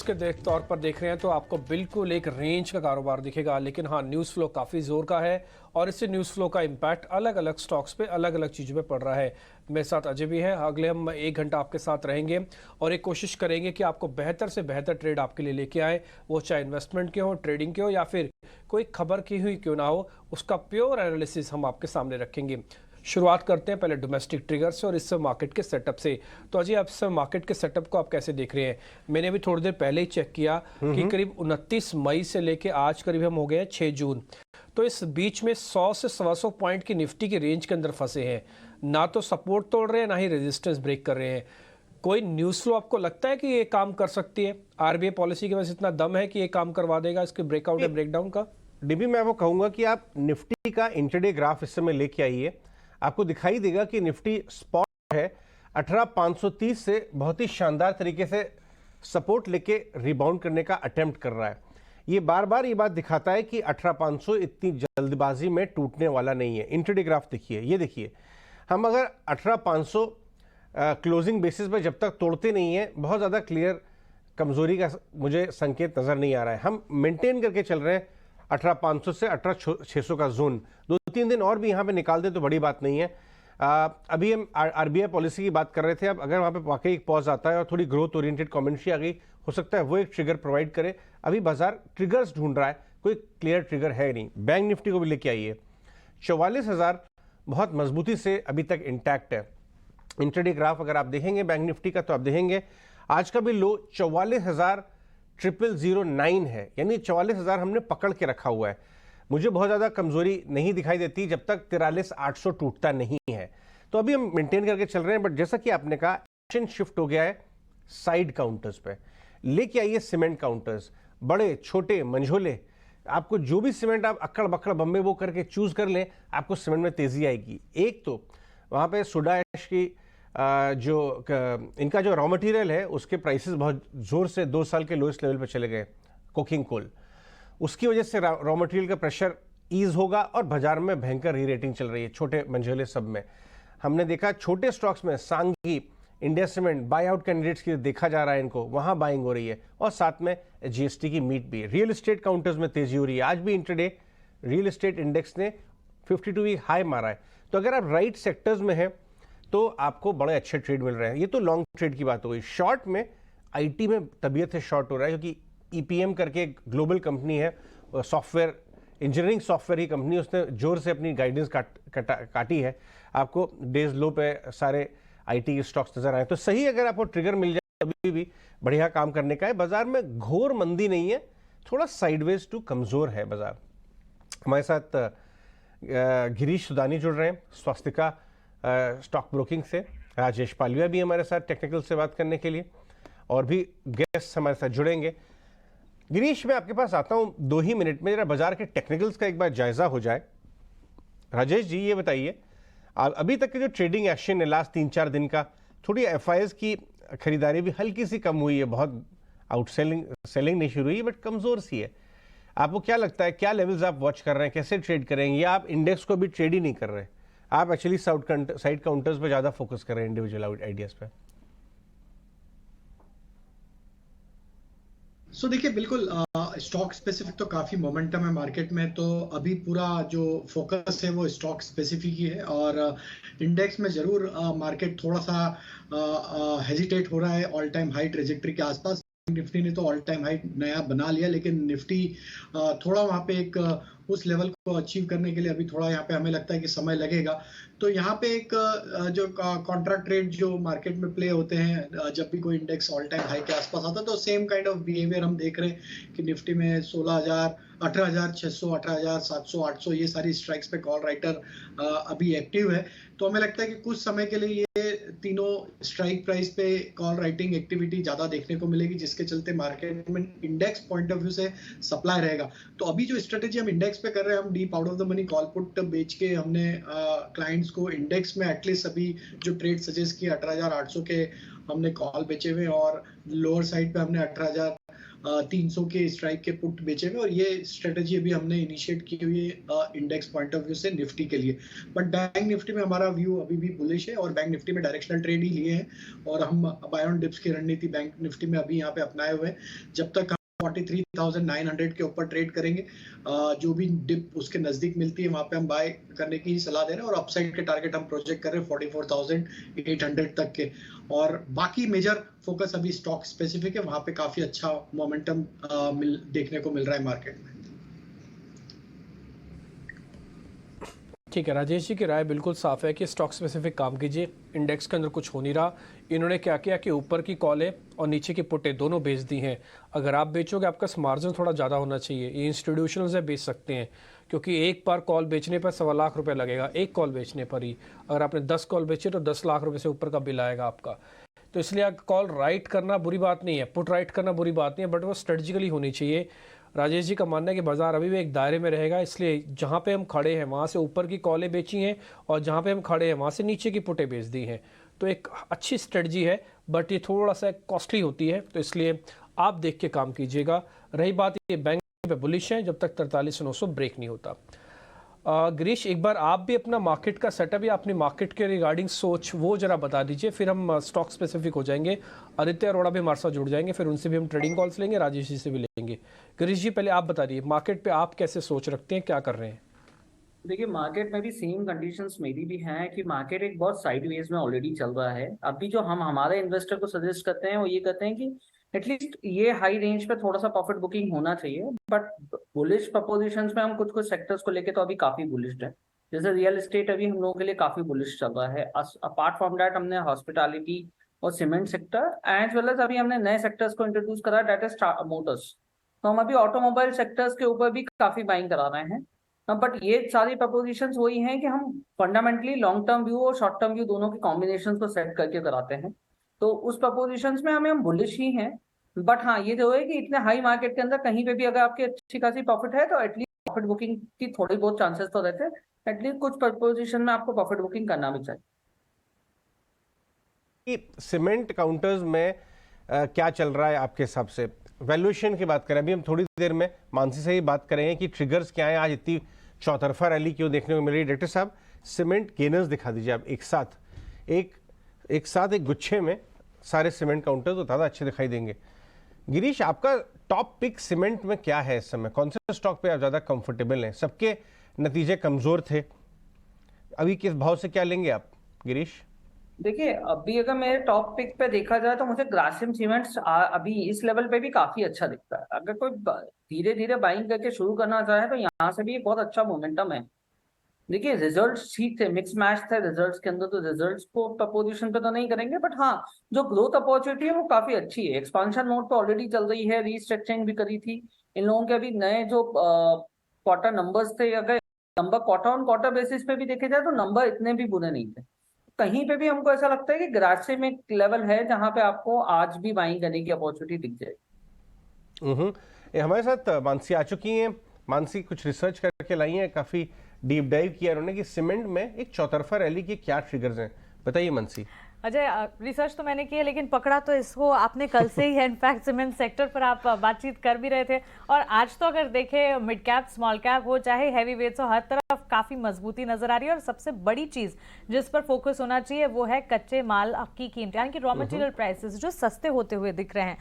के तौर पर देख रहे हैं तो आपको बिल्कुल एक रेंज का कारोबार दिखेगा, लेकिन हाँ, न्यूज़ फ्लो काफ़ी ज़ोर का है और इससे न्यूज़ फ्लो का इम्पैक्ट अलग अलग स्टॉक्स पे अलग अलग चीज़ों पे पड़ रहा है। मेरे साथ अजय भी है। अगले हम 1 घंटा आपके साथ रहेंगे और एक कोशिश करेंगे कि आपको बेहतर से बेहतर ट्रेड आपके लिए लेके आए, वो चाहे इन्वेस्टमेंट के हो, ट्रेडिंग के हो या फिर कोई खबर की हुई क्यों ना हो, उसका प्योर एनालिसिस हम आपके सामने रखेंगे। शुरुआत करते हैं पहले डोमेस्टिक ट्रिगर से और इस समय मार्केट के सेटअप से। तो अजय, आप इस समय मार्केट के सेटअप को आप कैसे देख रहे हैं? मैंने भी थोड़ी देर पहले ही चेक किया कि करीब 29 मई से लेके आज करीब हम हो गए हैं 6 जून। तो इस बीच में 100 से 125 पॉइंट की निफ्टी की रेंज के अंदर फंसे हैं। ना तो सपोर्ट तोड़ रहे हैं, ना ही रेजिस्टेंस ब्रेक कर रहे हैं। कोई न्यूज़ फ्लो आपको लगता है कि ये काम कर सकती है? आरबीआई पॉलिसी के पास इतना दम है कि ये काम करवा देगा इसके ब्रेकआउट या ब्रेकडाउन का? डीबी, मैं वो कहूंगा कि आप निफ्टी का इंटरडे ग्राफ इस समय लेके आइए। आपको दिखाई देगा कि निफ्टी स्पॉट है 18530 से बहुत ही शानदार तरीके से सपोर्ट लेके रिबाउंड करने का अटेम्प्ट कर रहा है। ये बार बार ये बात दिखाता है कि 18500 इतनी जल्दबाजी में टूटने वाला नहीं है। इंटरडे ग्राफ देखिए, ये देखिए, हम अगर 18500 क्लोजिंग बेसिस पर जब तक तोड़ते नहीं है, बहुत ज़्यादा क्लियर कमजोरी का मुझे संकेत नज़र नहीं आ रहा है। हम मेंटेन करके चल रहे हैं 18500 से 18600 का जोन। 2-3 दिन और भी यहाँ पे निकाल दें तो बड़ी बात नहीं है। अभी हम आरबीआई पॉलिसी की बात कर रहे थे। अब अगर वहाँ पे वाकई एक पॉज आता है और थोड़ी ग्रोथ ओरिएंटेड कमेंट्री आ गई, हो सकता है वो एक ट्रिगर प्रोवाइड करे। अभी बाजार ट्रिगर्स ढूंढ रहा है, कोई क्लियर ट्रिगर है नहीं। बैंक निफ्टी को भी लेके आइए, 44,000 बहुत मजबूती से अभी तक इंटैक्ट है। इंटरडे ग्राफ अगर आप देखेंगे बैंक निफ्टी का, तो आप देखेंगे आज का भी लो 44,009 है, यानी 44,000 हमने पकड़ के रखा हुआ है। मुझे बहुत ज़्यादा कमजोरी नहीं दिखाई देती जब तक 43,800 टूटता नहीं है। तो अभी हम मेंटेन करके चल रहे हैं। बट जैसा कि आपने कहा, एक्शन शिफ्ट हो गया है साइड काउंटर्स पे। लेके आइए सीमेंट काउंटर्स, बड़े छोटे मंझोले। आपको जो भी सीमेंट आप अक्कड़ बक्कड़ बम्बे वो करके चूज कर लें, आपको सीमेंट में तेजी आएगी। एक तो वहाँ पे सोडा ऐश की इनका जो रॉ मटेरियल है, उसके प्राइसेस बहुत जोर से 2 साल के लोएस्ट लेवल पर चले गए। कोकिंग कोल, उसकी वजह से रॉ मटेरियल का प्रेशर ईज होगा और बाजार में भयंकर री रेटिंग चल रही है छोटे मंझोले सब में। हमने देखा छोटे स्टॉक्स में सांगी, India cement bye out candidates की देखा जा रहा है, इनको वहां बाइंग हो रही है। और साथ में जीएसटी की मीट भी। रियल एस्टेट काउंटर्स में तेजी हो रही है। आज भी इंटरडे रियल एस्टेट इंडेक्स ने 52 वीक हाई मारा है। तो अगर आप राइट सेक्टर्स में हैं तो आपको बड़े अच्छे ट्रेड मिल रहे हैं। ये तो लॉन्ग ट्रेड की बात हो गई। शॉर्ट में आईटी में तबीयत से शॉर्ट हो रहा है, क्योंकि ईपीएम करके एक ग्लोबल कंपनी है, सॉफ्टवेयर इंजीनियरिंग सॉफ्टवेयर की कंपनी, उसने जोर से अपनी गाइडेंस काटी है। आपको डेज लो पे सारे आईटी के स्टॉक्स नजर आए तो सही। अगर आपको ट्रिगर मिल जाए अभी भी बढ़िया काम करने का है। बाजार में घोर मंदी नहीं है, थोड़ा साइडवेज टू कमजोर है बाजार। हमारे साथ गिरीश सुदानी जुड़ रहे हैं स्वास्तिका स्टॉक ब्रोकिंग से। राजेश पालिया भी हमारे साथ टेक्निकल से बात करने के लिए, और भी गेस्ट हमारे साथ जुड़ेंगे। गिरीश, मैं आपके पास आता हूं 2 ही मिनट में, जरा बाजार के टेक्निकल्स का एक बार जायजा हो जाए। राजेश जी, ये बताइए, अभी तक के जो ट्रेडिंग एक्शन है लास्ट 3-4 दिन का, थोड़ी एफआईएस की खरीदारी भी हल्की सी कम हुई है, बहुत सेलिंग नहीं शुरू हुई, बट कमजोर सी है। आपको क्या लगता है, क्या लेवल्स आप वॉच कर रहे हैं, कैसे ट्रेड करेंगे? या आप इंडेक्स को भी ट्रेड ही नहीं कर रहे, आप एक्चुअली साइड काउंटर्स पे ज्यादा फोकस कर रहे हैं, इंडिविजुअल आइडियाज पे? देखिए, बिल्कुल स्टॉक स्पेसिफिक तो काफी मोमेंटम है मार्केट में। तो अभी पूरा जो फोकस है वो स्टॉक स्पेसिफिक ही है। और इंडेक्स में जरूर मार्केट थोड़ा सा हेजिटेट हो रहा है ऑल टाइम हाई ट्रेजेक्टरी के आसपास। निफ्टी ने तो ऑल टाइम हाई नया बना लिया, लेकिन निफ्टी थोड़ा वहां पे एक उस लेवल को अचीव करने के लिए अभी थोड़ा यहाँ पे हमें लगता है कि समय लगेगा। तो यहाँ पे एक जो कॉन्ट्रैक्ट ट्रेड जो मार्केट में प्ले होते हैं, जब भी कोई इंडेक्स ऑल टाइम हाई के आसपास आता है, तो सेम काइंड ऑफ बिहेवियर हम देख रहे हैं कि निफ्टी में 16,000, 18,600, 18,700, 800 ये सारी स्ट्राइक्स पे कॉल राइटर अभी एक्टिव है। तो हमें लगता है कि कुछ समय के लिए ये तीनों स्ट्राइक प्राइस पे कॉल राइटिंग एक्टिविटी ज्यादा देखने को मिलेगी, जिसके चलते मार्केट में इंडेक्स पॉइंट ऑफ व्यू से सप्लाई रहेगा। तो अभी जो स्ट्रेटेजी हम इंडेक्स पे कर रहे हैं, हम deep out of the money call put बेच के हमने क्लाइंट्स को इंडेक्स में एटलीस्ट अभी जो ट्रेड सजेस्ट किया 18,800 के हमने कॉल बेचे हुए, और लोअर साइड पे हमने 300 के स्ट्राइक के पुट बेचे हुए, और ये स्ट्रेटेजी अभी हमने इनिशिएट की हुई है इंडेक्स पॉइंट ऑफ व्यू से निफ्टी के लिए। बट बैंक निफ्टी में हमारा व्यू अभी भी बुलिश है, और बैंक निफ्टी में डायरेक्शनल ट्रेड ही लिए हैं, और हम बाय ऑन डिप्स की रणनीति बैंक निफ्टी में अभी यहाँ पे अपनाए हुए हैं। जब तक 43,900 के ऊपर ट्रेड करेंगे, जो भी डिप उसके नजदीक मिलती है वहां पे हम बाय करने की सलाह दे रहे हैं, और अपसाइड के टारगेट हम प्रोजेक्ट कर रहे हैं 44,800 तक के। और बाकी मेजर फोकस अभी स्टॉक स्पेसिफिक है, वहां पे काफी अच्छा मोमेंटम देखने को मिल रहा है मार्केट में। ठीक है, राजेश जी की राय बिल्कुल साफ है कि स्टॉक स्पेसिफिक काम कीजिए। इंडेक्स के अंदर कुछ हो नहीं रहा। इन्होंने क्या किया कि ऊपर की कॉलें और नीचे की पुटें दोनों बेच दी हैं। अगर आप बेचोगे आपका मार्जिन थोड़ा ज़्यादा होना चाहिए। ये इंस्टीट्यूशनल से बेच सकते हैं, क्योंकि एक बार कॉल बेचने पर 1.25 लाख रुपये लगेगा, एक कॉल बेचने पर ही। अगर आपने 10 कॉल बेचे तो 10 लाख रुपये से ऊपर का बिल आएगा आपका। तो इसलिए कॉल राइट करना बुरी बात नहीं है, पुट राइट करना बुरी बात नहीं है, बट वो स्ट्रेटजिकली होनी चाहिए। राजेश जी का मानना है कि बाजार अभी भी एक दायरे में रहेगा, इसलिए जहाँ पे हम खड़े हैं वहाँ से ऊपर की कॉलें बेची हैं, और जहाँ पे हम खड़े हैं वहाँ से नीचे की पुटें बेच दी हैं। तो एक अच्छी स्ट्रेटजी है, बट ये थोड़ा सा कॉस्टली होती है, तो इसलिए आप देख के काम कीजिएगा। रही बात ये बैंक पे बुलिश है जब तक 43,900 ब्रेक नहीं होता। गिरीश, एक बार आप भी अपना मार्केट का सेटअप या अपनी मार्केट के रिगार्डिंग सोच वो जरा बता दीजिए, फिर हम स्टॉक स्पेसिफिक हो जाएंगे। आदित्य अरोड़ा भी हमारे साथ जुड़ जाएंगे, फिर उनसे भी हम ट्रेडिंग कॉल्स लेंगे, राजेश जी से भी लेंगे। गिरीश जी, पहले आप बता दीजिए मार्केट पे आप कैसे सोच रखते हैं, क्या कर रहे हैं? देखिए, मार्केट में भी सेम कंडीशंस मेरी भी हैं कि मार्केट एक बहुत साइडवेज में ऑलरेडी चल रहा है। अभी जो हम हमारे इन्वेस्टर को सजेस्ट करते हैं वो ये कहते हैं कि एटलीस्ट ये हाई रेंज पे थोड़ा सा प्रॉफिट बुकिंग होना चाहिए। बट बुलिश प्रपोजिशंस में हम कुछ कुछ सेक्टर्स को लेके तो अभी काफी बुलिश है। जैसे रियल एस्टेट अभी हम लोगों के लिए काफी बुलिश चल रहा है। अपार्ट फ्रॉम दैट हमने हॉस्पिटैलिटी और cement sector as well as अभी हमने नए सेक्टर्स को इंट्रोड्यूस करा, दैट इज मोटर्स। तो हम अभी ऑटोमोबाइल सेक्टर्स के ऊपर भी काफी बाइंग करा रहे हैं। बट ये सारी प्रपोजिशंस वही हैं कि हम फंडामेंटली लॉन्ग टर्म व्यू और शॉर्ट टर्म व्यू दोनों के कॉम्बिनेशन को सेट करके कराते हैं। तो उस प्रपोजिशंस में हम बुलिश ही हैं। बट हाँ, ये जो है कि इतने हाई मार्केट के अंदर कहीं पे भी अगर आपकी अच्छी खासी प्रॉफिट है तो एटलीस्ट प्रॉफिट बुकिंग की थोड़ी बहुत चांसेस तो रहते हैं। एटलीस्ट कुछ प्रपोजिशन में आपको प्रॉफिट बुकिंग करना भी चाहिए। सीमेंट काउंटर्स में क्या चल रहा है आपके हिसाब से? वैल्यूएशन की बात करें, अभी हम थोड़ी देर में मानसी से ही बात करेंगे कि ट्रिगर्स क्या है, आज इतनी चौतरफा रैली क्यों देखने को मिल रही है। डॉक्टर साहब, सीमेंट गेनर्स दिखा दीजिए आप एक साथ एक गुच्छे में सारे सीमेंट काउंटर्स तो ज़्यादा अच्छे दिखाई देंगे। गिरीश, आपका टॉप पिक सीमेंट में क्या है इस समय? कौन से स्टॉक पे आप ज़्यादा कंफर्टेबल हैं? सबके नतीजे कमज़ोर थे, अभी किस भाव से क्या लेंगे आप गिरीश? देखिए, अभी अगर मेरे टॉप पिक पे देखा जाए तो मुझे ग्रासिम सीमेंट्स अभी इस लेवल पे भी काफी अच्छा दिखता है। अगर कोई धीरे धीरे बाइंग करके शुरू करना चाहे तो यहाँ से भी बहुत अच्छा मोमेंटम है। देखिए, रिजल्ट्स ठीक थे, मिक्स मैच थे रिजल्ट्स के अंदर, तो रिजल्ट्स को प्रपोजिशन पे तो नहीं करेंगे, बट हाँ, जो ग्रोथ अपॉर्चुनिटी है वो काफी अच्छी है। एक्सपांशन मोड पे ऑलरेडी चल रही है, रीस्ट्रक्चरिंग भी करी थी इन लोगों के। अभी नए जो क्वार्टर नंबर्स थे, अगर number quarter on quarter basis पे भी देखे जाए तो नंबर इतने भी बुरे नहीं थे। कहीं पे भी हमको ऐसा लगता है कि ग्रासिम एक लेवल है जहां पे आपको आज भी बाइंग करने की अपॉर्चुनिटी दिख जाएगी। हमारे साथ मानसी आ चुकी हैं। मानसी कुछ रिसर्च करके लाई हैं, काफी डीप डाइव किया उन्होंने कि सीमेंट में एक चौतरफा रैली के क्या ट्रिगर्स हैं, बताइए मानसी। अजय, रिसर्च तो मैंने की है, लेकिन पकड़ा तो इसको आपने कल से ही है। इनफैक्ट सीमेंट सेक्टर पर आप बातचीत कर भी रहे थे, और आज तो अगर देखें मिड कैप स्मॉल कैप हो चाहे हैवी वेट्स हो, हर तरफ काफ़ी मजबूती नजर आ रही है। और सबसे बड़ी चीज़ जिस पर फोकस होना चाहिए वो है कच्चे माल की कीमत, यानी कि रॉ मटेरियल प्राइसेस जो सस्ते होते हुए दिख रहे हैं।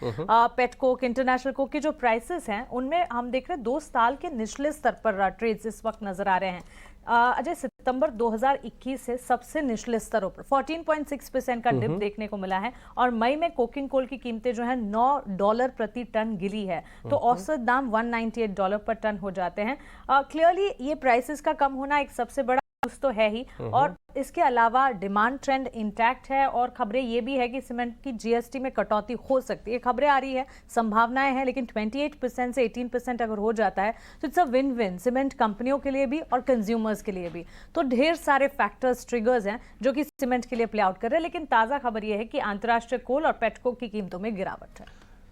पेटकोक, इंटरनेशनल कोक की जो प्राइसेस हैं उनमें हम देख रहे हैं 2 साल के निचले स्तर पर ट्रेड्स इस वक्त नजर आ रहे हैं। अजय, सितंबर 2021 से सबसे निचले स्तरों पर 14.6% का डिप देखने को मिला है, और मई में कोकिंग कोल की कीमतें जो है $9 प्रति टन गिरी है। तो औसत दाम $198 पर टन हो जाते हैं। क्लियरली ये प्राइसेस का कम होना एक सबसे बड़ा तो है ही, और इसके अलावा डिमांड ट्रेंड इंटैक्ट है, और खबरें ये भी है कि सीमेंट की जीएसटी में कटौती हो सकती है। खबरें आ रही है, संभावनाएं हैं, लेकिन 28% से 18% अगर हो जाता है तो it's a win win cement कंपनियों के लिए भी और कंज्यूमर्स के लिए भी। तो ढेर सारे फैक्टर्स, ट्रिगर्स हैं जो कि सीमेंट के लिए प्ले आउट कर रहे हैं। लेकिन ताजा खबर यह है कि अंतर्राष्ट्रीय कोल और पेटकोक की कीमतों में गिरावट है।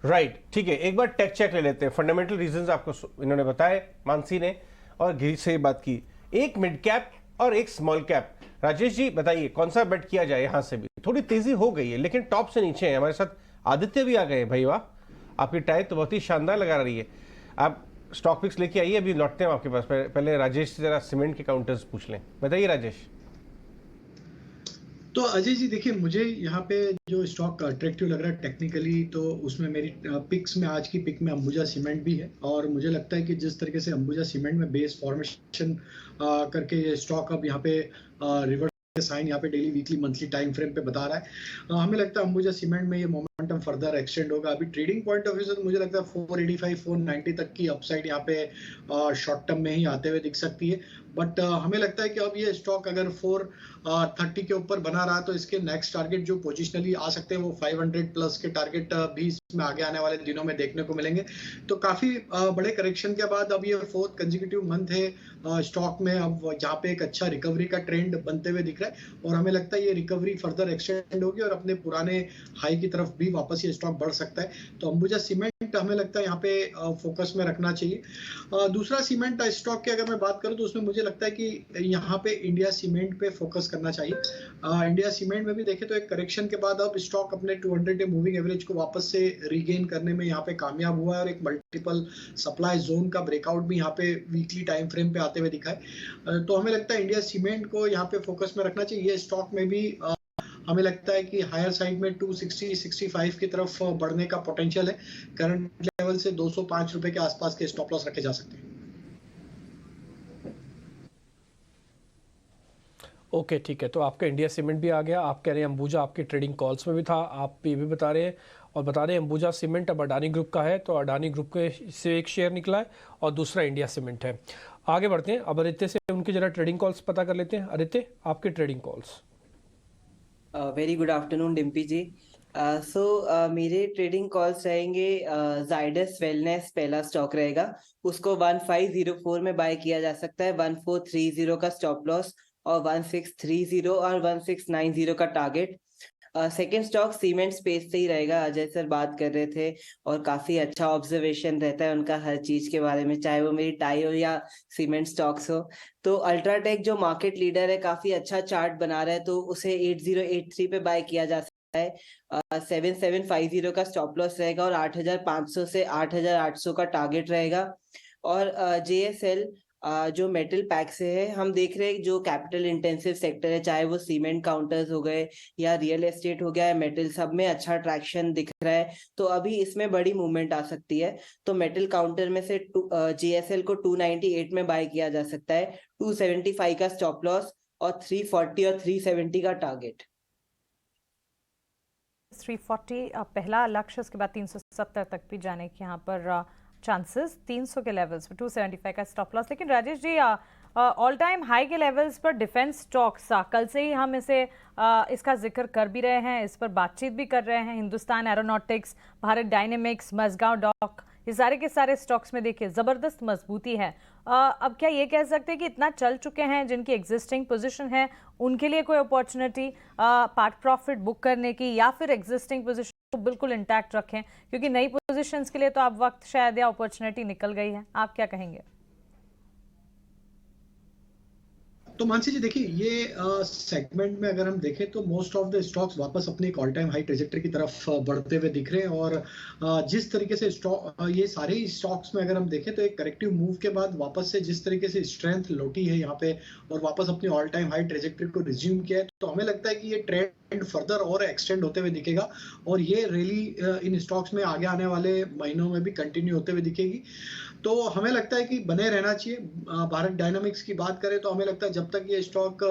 राइट, ठीक है, एक बार टेक चेक ले लेते हैं। फंडामेंटल रीजंस आपको इन्होंने बताए, मानसी ने और गिरीश से बात की। एक मिड कैप और एक स्मॉल कैप, राजेश जी बताइए कौन सा बेट किया जाए? यहां से भी थोड़ी तेजी हो गई है, लेकिन टॉप से नीचे है। हमारे साथ आदित्य भी आ गए, भाई वाह। आपकी टाई तो बहुत ही शानदार लगा रही है। आप स्टॉक पिक्स लेके आइए, अभी लौटते हैं आपके पास। पहले राजेश से जरा सीमेंट के काउंटर्स पूछ लें। बताइए राजेश। तो अजय जी देखिए, मुझे यहाँ पे जो स्टॉक अट्रैक्टिव लग रहा है टेक्निकली, तो उसमें मेरी पिक्स में आज की पिक में अंबुजा सीमेंट भी है। और मुझे लगता है कि जिस तरीके से अंबुजा सीमेंट में बेस फॉर्मेशन करके ये स्टॉक अब यहाँ पे रिवर्स साइन यहाँ पे daily weekly monthly time frame पे बता रहा है, हमें लगता है अंबुजा सीमेंट में ये मोमेंटम फर्दर एक्सटेंड होगा। अभी ट्रेडिंग पॉइंट ऑफ व्यू से तो मुझे लगता है 485 490 तक की अपसाइड यहाँ पे शॉर्ट टर्म में ही आते हुए दिख सकती है। बट हमें लगता है कि अब ये स्टॉक अगर 430 के ऊपर बना रहा तो इसके नेक्स्ट टारगेट जो पोजिशनली आ सकते हैं वो 500 प्लस के टारगेट भी इसमें आगे आने वाले दिनों में देखने को मिलेंगे। तो काफी बड़े करेक्शन के बाद अब ये 4th कंसेक्यूटिव मंथ है स्टॉक में, अब जहाँ पे एक अच्छा रिकवरी का ट्रेंड बनते हुए दिख रहा है। और हमें लगता है ये रिकवरी फर्दर एक्सटेंड होगी और अपने पुराने हाई की तरफ भी वापस ये स्टॉक बढ़ सकता है। तो अंबुजा सीमेंट हमें लगता है यहाँ पे फोकस में रखना चाहिए। दूसरा सीमेंट स्टॉक की अगर मैं बात करूँ तो उसमें मुझे लगता है कि यहाँ पे इंडिया सीमेंट पे फोकस करना चाहिए। इंडिया सीमेंट में भी देखें तो एक करेक्शन के बाद अब स्टॉक अपने 200 डे मूविंग एवरेज को वापस से रीगेन करने में यहाँ पे कामयाब हुआ है और एक मल्टीपल सप्लाई जोन का ब्रेकआउट भी यहाँ पे वीकली टाइम फ्रेम पे आते हुए दिखा है। तो हमें लगता है इंडिया सीमेंट को यहाँ पे फोकस में रखना चाहिए। ये स्टॉक में भी हमें लगता है कि हायर साइड में 260-65 की तरफ बढ़ने का पोटेंशियल है। करंट लेवल से 205 रुपए के आसपास के स्टॉप लॉस रखे जा सकते हैं। ओके ठीक है, तो आपका इंडिया सीमेंट भी आ गया। आप कह रहे हैं अंबुजा आपकी ट्रेडिंग कॉल्स में भी था, आप ये भी बता रहे हैं और बता रहे हैं अंबुजा सीमेंट अब अडानी ग्रुप का है, तो अडानी ग्रुप के से एक शेयर निकला है और दूसरा इंडिया सीमेंट है। आगे बढ़ते हैं, अब आदित्य से उनकी जरा ट्रेडिंग कॉल्स पता कर लेते हैं। आदित्य, आपके trading calls. Very good afternoon Dimpy ji. मेरे ट्रेडिंग कॉल्स रहेंगे, जाइडस वेलनेस पहला स्टॉक रहेगा, उसको 1504 में बाय किया जा सकता है। 1430 का स्टॉप लॉस और 1630 और 1690 का target. Second stock cement space से ही रहेगा, अजय सर बात कर रहे थे और काफी अच्छा ऑब्जर्वेशन रहता है उनका हर चीज के बारे में, चाहे वो मेरी टाई हो या सीमेंट स्टॉक्स हो। तो अल्ट्राटेक जो मार्केट लीडर है काफी अच्छा चार्ट बना रहा है, तो उसे 8083 पे बाय किया जा सकता है। 7750 का स्टॉप लॉस रहेगा और 8500 से 8800 का टारगेट रहेगा। और JSL जो मेटल पैक से है, हम देख रहे हैं जो कैपिटल इंटेंसिव सेक्टर है, चाहे वो सीमेंट काउंटर्स हो गए या रियल एस्टेट हो गया या मेटल, सब में अच्छा ट्रैक्शन दिख रहा है। तो अभी इसमें बड़ी मूवमेंट आ सकती है। तो मेटल काउंटर में से JSL को 298 में बाय किया जा सकता है, 275 का स्टॉप लॉस और 340 और 370 का टारगेट। 340 पहला लक्ष्य, उसके बाद 370 तक भी जाने के यहाँ पर चांसेस, 300 के लेवल्स पर 275 का स्टॉप लॉस। लेकिन Rajesh ji, all time high के लेवल्स पर डिफेंस स्टॉक्स, कल से ही हम इसका जिक्र कर भी रहे हैं, इस पर बातचीत भी कर रहे हैं। Hindustan Aeronautics, Bharat Dynamics, Mazagon Dock, ये सारे के सारे स्टॉक्स में देखिए जबरदस्त मजबूती है। अब क्या ये कह सकते हैं कि इतना चल चुके हैं जिनकी एग्जिस्टिंग पोजीशन है, उनके लिए कोई अपॉर्चुनिटी पार्ट प्रॉफिट बुक करने की, या फिर एग्जिस्टिंग पोजीशन को बिल्कुल इंटैक्ट रखें, क्योंकि नई पोजीशंस के लिए तो अब वक्त शायद या अपॉर्चुनिटी निकल गई है? आप क्या कहेंगे? तो मानसी जी देखिए, ये सेगमेंट में अगर हम देखें तो मोस्ट ऑफ द स्टॉक्स वापस अपने एक ऑल टाइम हाई ट्रेजेक्टरी की तरफ बढ़ते हुए दिख रहे हैं। और जिस तरीके से ये सारे ही स्टॉक्स में अगर हम देखें तो एक करेक्टिव मूव के बाद वापस से जिस तरीके से स्ट्रेंथ लौटी है यहाँ पे और वापस अपनी ऑल टाइम हाई ट्रेजेक्टरी को रिज्यूम किया है, तो हमें लगता है कि ये ट्रेंड फर्दर और एक्सटेंड होते हुए दिखेगा और ये रैली इन स्टॉक्स में आगे आने वाले महीनों में भी कंटिन्यू होते हुए दिखेगी। तो हमें लगता है कि बने रहना चाहिए। भारत डायनामिक्स की बात करें तो हमें लगता है जब तक ये स्टॉक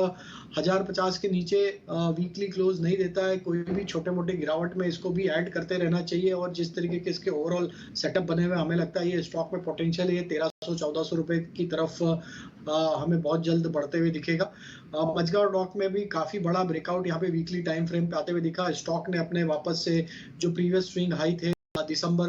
1050 के नीचे वीकली क्लोज नहीं देता है, कोई भी छोटे मोटे गिरावट में इसको भी ऐड करते रहना चाहिए। और जिस तरीके के इसके ओवरऑल सेटअप बने हुए, हमें लगता है ये स्टॉक में पोटेंशियल है, 1300-1400 रुपए की तरफ हमें बहुत जल्द बढ़ते हुए दिखेगा। मझगांव डॉक में भी काफी बड़ा ब्रेकआउट यहाँ पे वीकली टाइम फ्रेम पे आते हुए दिखा। स्टॉक ने अपने वापस से जो प्रीवियस स्विंग हाई थे दिसंबर